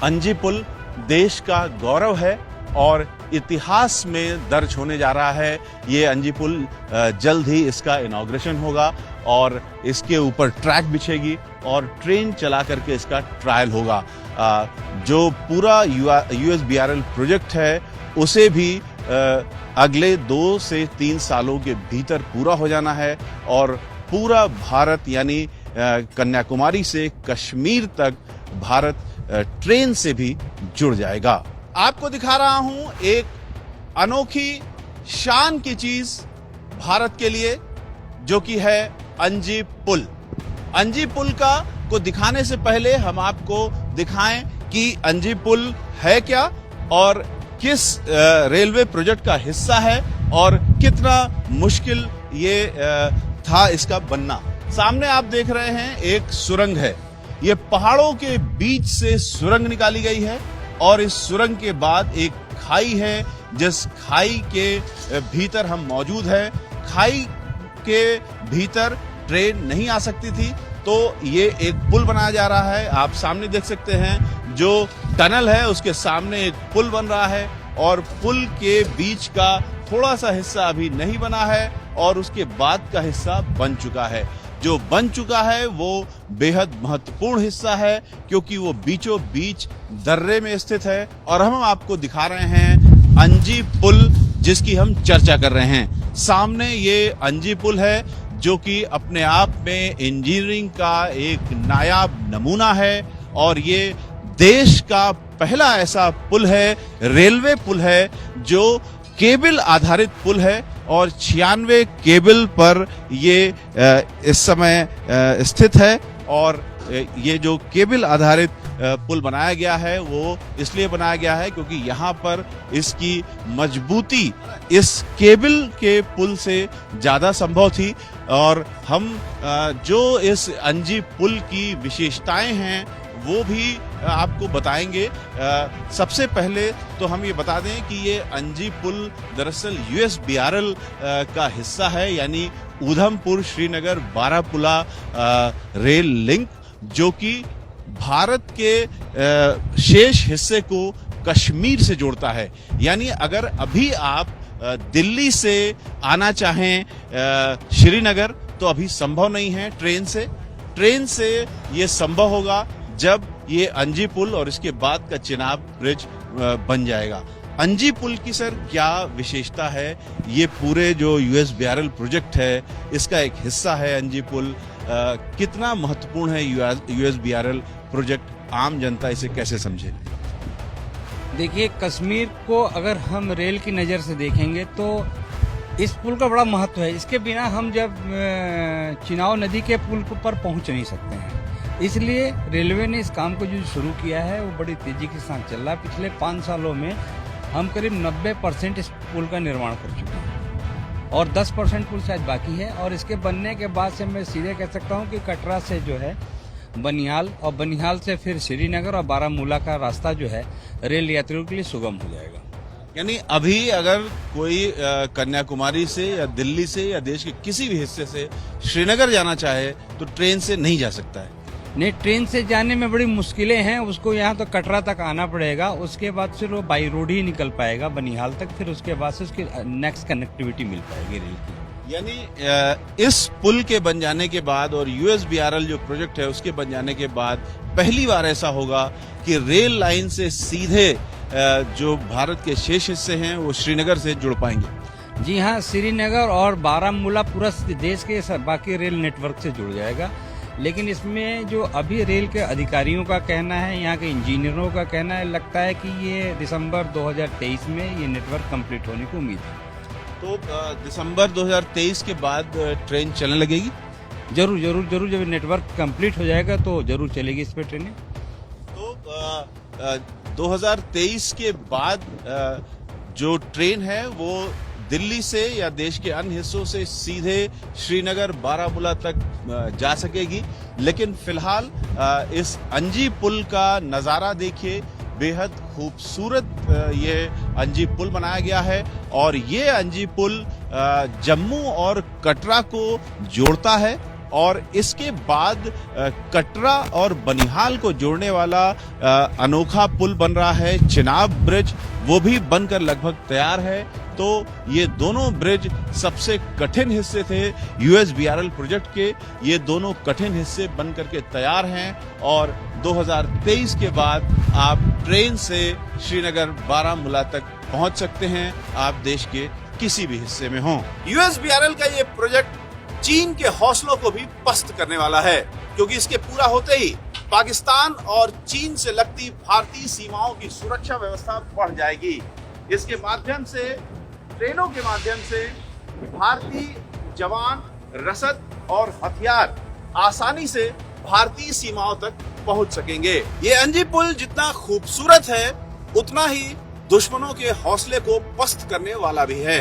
अंजी पुल देश का गौरव है और इतिहास में दर्ज होने जा रहा है। ये अंजी पुल जल्द ही इसका इनॉग्रेशन होगा और इसके ऊपर ट्रैक बिछेगी और ट्रेन चला करके इसका ट्रायल होगा। जो पूरा USBRL प्रोजेक्ट है उसे भी अगले 2 से 3 सालों के भीतर पूरा हो जाना है और पूरा भारत यानी कन्याकुमारी से कश्मीर तक भारत ट्रेन से भी जुड़ जाएगा। आपको दिखा रहा हूं एक अनोखी शान की चीज भारत के लिए, जो कि है अंजी पुल। अंजी पुल को दिखाने से पहले हम आपको दिखाएं कि अंजी पुल है क्या और किस रेलवे प्रोजेक्ट का हिस्सा है और कितना मुश्किल ये था इसका बनना। सामने आप देख रहे हैं एक सुरंग है। ये पहाड़ों के बीच से सुरंग निकाली गई है और इस सुरंग के बाद एक खाई है, जिस खाई के भीतर हम मौजूद हैं। खाई के भीतर ट्रेन नहीं आ सकती थी, तो ये एक पुल बनाया जा रहा है। आप सामने देख सकते हैं जो टनल है उसके सामने एक पुल बन रहा है और पुल के बीच का थोड़ा सा हिस्सा अभी नहीं बना है और उसके बाद का हिस्सा बन चुका है। जो बन चुका है वो बेहद महत्वपूर्ण हिस्सा है क्योंकि वो बीचों बीच दर्रे में स्थित है और हम आपको दिखा रहे हैं अंजी पुल, जिसकी हम चर्चा कर रहे हैं। सामने ये अंजी पुल है जो कि अपने आप में इंजीनियरिंग का एक नायाब नमूना है और ये देश का पहला ऐसा पुल है, रेलवे पुल है, जो केबल आधारित पुल है और 96 केबल पर ये इस समय स्थित है। और ये जो केबल आधारित पुल बनाया गया है वो इसलिए बनाया गया है क्योंकि यहाँ पर इसकी मजबूती इस केबल के पुल से ज्यादा संभव थी। और हम जो इस अंजी पुल की विशेषताएं हैं वो भी आपको बताएंगे। सबसे पहले तो हम ये बता दें कि ये अंजी पुल दरअसल USBRL का हिस्सा है, यानी उधमपुर श्रीनगर बारामूला रेल लिंक, जो कि भारत के शेष हिस्से को कश्मीर से जोड़ता है। यानी अगर अभी आप दिल्ली से आना चाहें श्रीनगर तो अभी संभव नहीं है ट्रेन से ये संभव होगा जब ये अंजी पुल और इसके बाद का चिनाब ब्रिज बन जाएगा। अंजी पुल की सर क्या विशेषता है? ये पूरे जो USBRL प्रोजेक्ट है इसका एक हिस्सा है अंजी पुल। कितना महत्वपूर्ण है USBRL प्रोजेक्ट? आम जनता इसे कैसे समझे? देखिए, कश्मीर को अगर हम रेल की नज़र से देखेंगे तो इस पुल का बड़ा महत्व है। इसके बिना हम जब चिनाब नदी के पुल पर पहुंच नहीं सकते हैं। इसलिए रेलवे ने इस काम को जो शुरू किया है वो बड़ी तेजी के साथ चल रहा है। पिछले 5 सालों में हम करीब 90% इस पुल का निर्माण कर चुके हैं और 10% पुल शायद बाकी है। और इसके बनने के बाद से मैं सीधे कह सकता हूँ कि कटरा से जो है बनिहाल और बनिहाल से फिर श्रीनगर और बारामूला का रास्ता जो है रेल यात्रियों के लिए सुगम हो जाएगा। यानी अभी अगर कोई कन्याकुमारी से या दिल्ली से या देश के किसी भी हिस्से से श्रीनगर जाना चाहे तो ट्रेन से नहीं जा सकता है। नहीं, ट्रेन से जाने में बड़ी मुश्किलें हैं। उसको यहाँ तो कटरा तक आना पड़ेगा, उसके बाद फिर वो बाई रोड ही निकल पाएगा बनिहाल तक, फिर उसके बाद से उसकी नेक्स्ट कनेक्टिविटी मिल पाएगी रेल की। यानी इस पुल के बन जाने के बाद और USBRL जो प्रोजेक्ट है उसके बन जाने के बाद पहली बार ऐसा होगा कि रेल लाइन से सीधे जो भारत के शेष हिस्से हैं वो श्रीनगर से जुड़ पाएंगे। जी हाँ, श्रीनगर और बारामूला पूरा देश के बाकी रेल नेटवर्क से जुड़ जाएगा। लेकिन इसमें जो अभी रेल के अधिकारियों का कहना है, यहाँ के इंजीनियरों का कहना है, लगता है कि ये दिसंबर 2023 में ये नेटवर्क कंप्लीट होने की उम्मीद है। तो दिसंबर 2023 के बाद ट्रेन चलने लगेगी? जरूर जब नेटवर्क कंप्लीट हो जाएगा तो जरूर चलेगी इस पे ट्रेनें। तो 2023 के बाद जो ट्रेन है वो दिल्ली से या देश के अन्य हिस्सों से सीधे श्रीनगर बारामूला तक जा सकेगी। लेकिन फिलहाल इस अंजी पुल का नजारा देखिए, बेहद खूबसूरत ये अंजी पुल बनाया गया है और ये अंजी पुल जम्मू और कटरा को जोड़ता है और इसके बाद कटरा और बनिहाल को जोड़ने वाला अनोखा पुल बन रहा है चिनाब ब्रिज, वो भी बनकर लगभग तैयार है। तो ये दोनों ब्रिज सबसे कठिन हिस्से थे USBRL प्रोजेक्ट के, ये दोनों कठिन हिस्से बन करके तैयार हैं और 2023 के बाद आप ट्रेन से श्रीनगर बारामूला तक पहुंच सकते हैं, आप देश के किसी भी हिस्से में हों। USBRL का ये प्रोजेक्ट चीन के हौसलों को भी पस्त करने वाला है, क्योंकि इसके पूरा होते ही पाकिस्तान और चीन से लगती भारतीय सीमाओं की सुरक्षा व्यवस्था बढ़ जाएगी। इसके माध्यम से, ट्रेनों के माध्यम से भारतीय जवान, रसद और हथियार आसानी से भारतीय सीमाओं तक पहुंच सकेंगे। ये अंजी पुल जितना खूबसूरत है उतना ही दुश्मनों के हौसले को पस्त करने वाला भी है।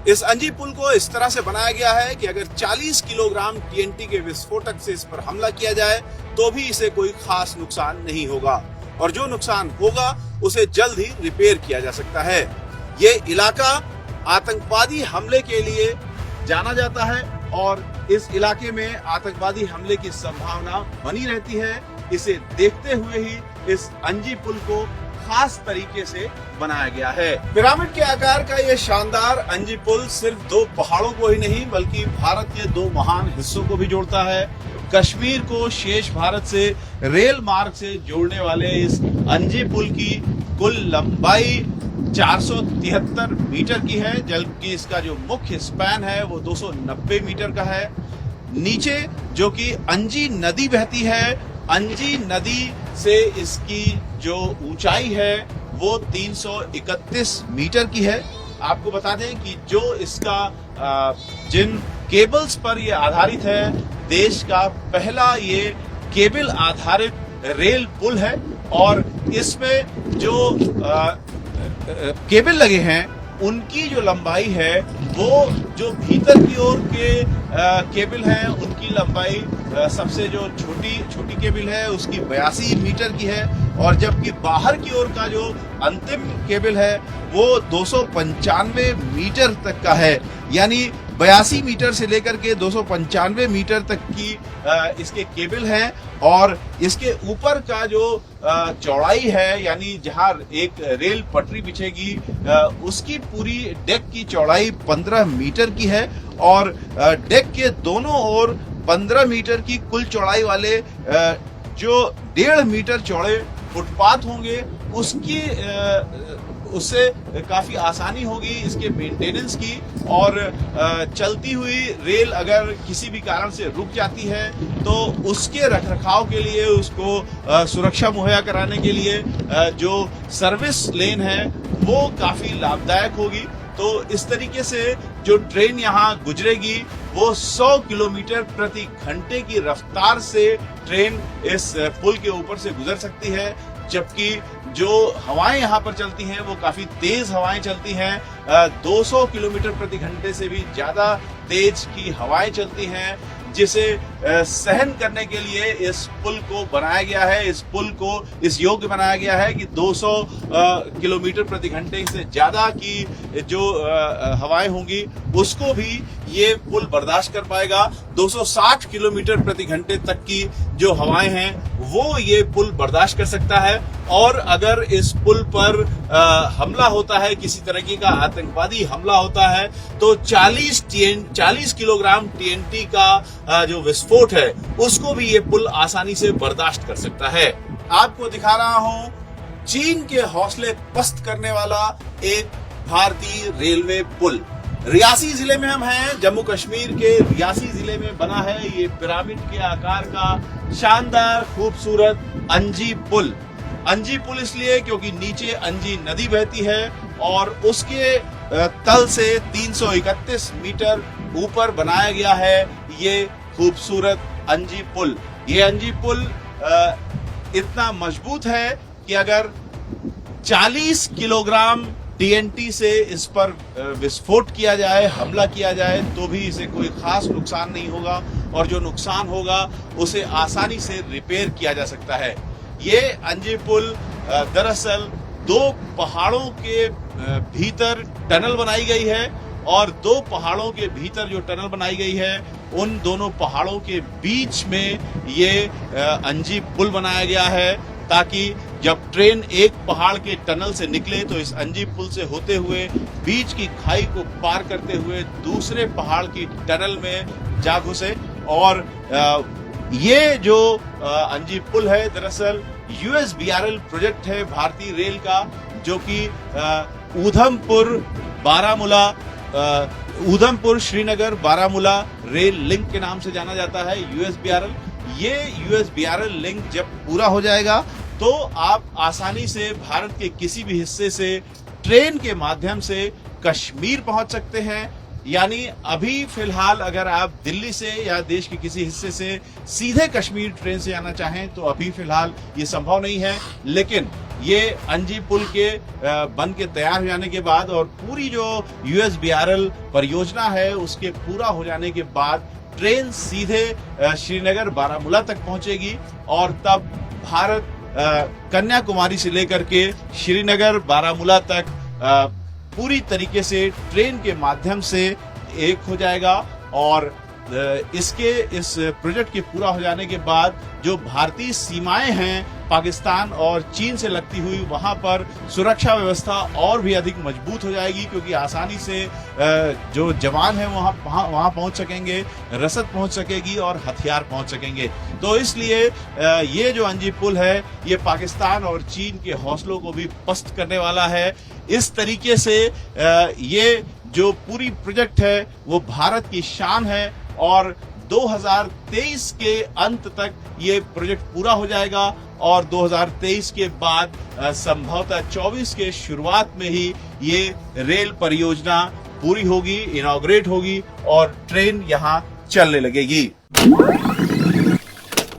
इस अंजी पुल को इस तरह से बनाया गया है कि अगर 40 किलोग्राम TNT के विस्फोटक से इस पर हमला किया जाए तो भी इसे कोई खास नुकसान नहीं होगा और जो नुकसान होगा उसे जल्द ही रिपेयर किया जा सकता है। ये इलाका आतंकवादी हमले के लिए जाना जाता है और इस इलाके में आतंकवादी हमले की संभावना बनी रहती है। इसे देखते हुए ही इस अंजी पुल को खास तरीके से बनाया गया है। पिरामिड के आकार का ये शानदार अंजी पुल सिर्फ 2 पहाड़ों को ही नहीं बल्कि भारत के 2 महान हिस्सों को भी जोड़ता है। कश्मीर को शेष भारत से रेल मार्ग से जोड़ने वाले इस अंजी पुल की कुल लंबाई 473 मीटर की है, जबकि इसका जो मुख्य स्पैन है वो 290 मीटर का है। नीचे जो कि अंजी नदी बहती है, अंजी नदी से इसकी जो ऊंचाई है वो 331 मीटर की है। आपको बता दें कि जो इसका जिन केबल्स पर ये आधारित है, देश का पहला ये केबल आधारित रेल पुल है और इसमें जो केबल लगे हैं उनकी जो लंबाई है वो जो भीतर की ओर के केबल हैं उनकी लंबाई सबसे जो छोटी केबल है उसकी 82 मीटर की है, और जबकि बाहर की ओर का जो अंतिम केबल है वो 295 मीटर तक का है। यानी 82 मीटर से लेकर के 295 मीटर तक की इसके केबल हैं, और इसके ऊपर का जो चौड़ाई है, यानी जहां एक रेल पटरी बिछेगी उसकी पूरी डेक की चौड़ाई 15 मीटर की है, और डेक के दोनों ओर 15 मीटर की कुल चौड़ाई वाले जो 1.5 मीटर चौड़े फुटपाथ होंगे, उससे काफी आसानी होगी इसके मेंटेनेंस की। और चलती हुई रेल अगर किसी भी कारण से रुक जाती है तो उसके रखरखाव के लिए, उसको सुरक्षा मुहैया कराने के लिए जो सर्विस लेन है वो काफी लाभदायक होगी। तो इस तरीके से जो ट्रेन यहाँ गुजरेगी वो 100 किलोमीटर प्रति घंटे की रफ्तार से ट्रेन इस पुल के ऊपर से गुजर सकती है, जबकि जो हवाएं यहाँ पर चलती हैं वो काफी तेज हवाएं चलती हैं। 200 किलोमीटर प्रति घंटे से भी ज्यादा तेज की हवाएं चलती हैं, जिसे सहन करने के लिए इस पुल को बनाया गया है। इस पुल को इस योग्य बनाया गया है कि 200 किलोमीटर प्रति घंटे से ज्यादा की जो हवाएं होंगी उसको भी ये पुल बर्दाश्त कर पाएगा। 260 किलोमीटर प्रति घंटे तक की जो हवाएं हैं वो ये पुल बर्दाश्त कर सकता है। और अगर इस पुल पर हमला होता है, किसी तरह का आतंकवादी हमला होता है, तो 40 किलोग्राम TNT का जो विस्फोट है उसको भी ये पुल आसानी से बर्दाश्त कर सकता है। आपको दिखा रहा हूं चीन के हौसले पस्त करने वाला एक भारतीय रेलवे पुल। रियासी जिले में हम हैं, जम्मू कश्मीर के रियासी जिले में बना है ये पिरामिड के आकार का शानदार खूबसूरत अंजी पुल। अंजी पुल इसलिए क्योंकि नीचे अंजी नदी बहती है और उसके तल से 331 मीटर ऊपर बनाया गया है ये खूबसूरत अंजी पुल। ये अंजी पुल इतना मजबूत है कि अगर 40 किलोग्राम TNT से इस पर विस्फोट किया जाए, हमला किया जाए, तो भी इसे कोई खास नुकसान नहीं होगा, और जो नुकसान होगा उसे आसानी से रिपेयर किया जा सकता है। ये अंजी पुल दरअसल 2 पहाड़ों के भीतर टनल बनाई गई है, और 2 पहाड़ों के भीतर जो टनल बनाई गई है उन दोनों पहाड़ों के बीच में ये अंजी पुल बनाया गया है, ताकि जब ट्रेन एक पहाड़ के टनल से निकले तो इस अंजी पुल से होते हुए बीच की खाई को पार करते हुए दूसरे पहाड़ की टनल में जा घुसे। और ये जो अंजी पुल है दरअसल USBRL प्रोजेक्ट है भारतीय रेल का, जो कि ऊधमपुर श्रीनगर बारामूला रेल लिंक के नाम से जाना जाता है, USBRL। ये USBRL लिंक जब पूरा हो जाएगा तो आप आसानी से भारत के किसी भी हिस्से से ट्रेन के माध्यम से कश्मीर पहुंच सकते हैं। यानी अभी फिलहाल अगर आप दिल्ली से या देश के किसी हिस्से से सीधे कश्मीर ट्रेन से आना चाहें तो अभी फिलहाल ये संभव नहीं है, लेकिन ये अंजी पुल के बन के तैयार हो जाने के बाद और पूरी जो USBRL परियोजना है उसके पूरा हो जाने के बाद ट्रेन सीधे श्रीनगर बारामूला तक पहुंचेगी, और तब भारत कन्याकुमारी से लेकर के श्रीनगर बारामूला तक पूरी तरीके से ट्रेन के माध्यम से एक हो जाएगा। और इस प्रोजेक्ट के पूरा हो जाने के बाद जो भारतीय सीमाएं हैं पाकिस्तान और चीन से लगती हुई, वहां पर सुरक्षा व्यवस्था और भी अधिक मजबूत हो जाएगी, क्योंकि आसानी से जो जवान हैं वहां पहुंच सकेंगे, रसद पहुंच सकेगी और हथियार पहुंच सकेंगे। तो इसलिए ये जो अंजी पुल है ये पाकिस्तान और चीन के हौसलों को भी पस्त करने वाला है। इस तरीके से ये जो पूरी प्रोजेक्ट है वो भारत की शान है, और 2023 के अंत तक ये प्रोजेक्ट पूरा हो जाएगा, और 2023 के बाद संभवतः 24 के शुरुआत में ही ये रेल परियोजना पूरी होगी, इनॉग्रेट होगी और ट्रेन यहाँ चलने लगेगी।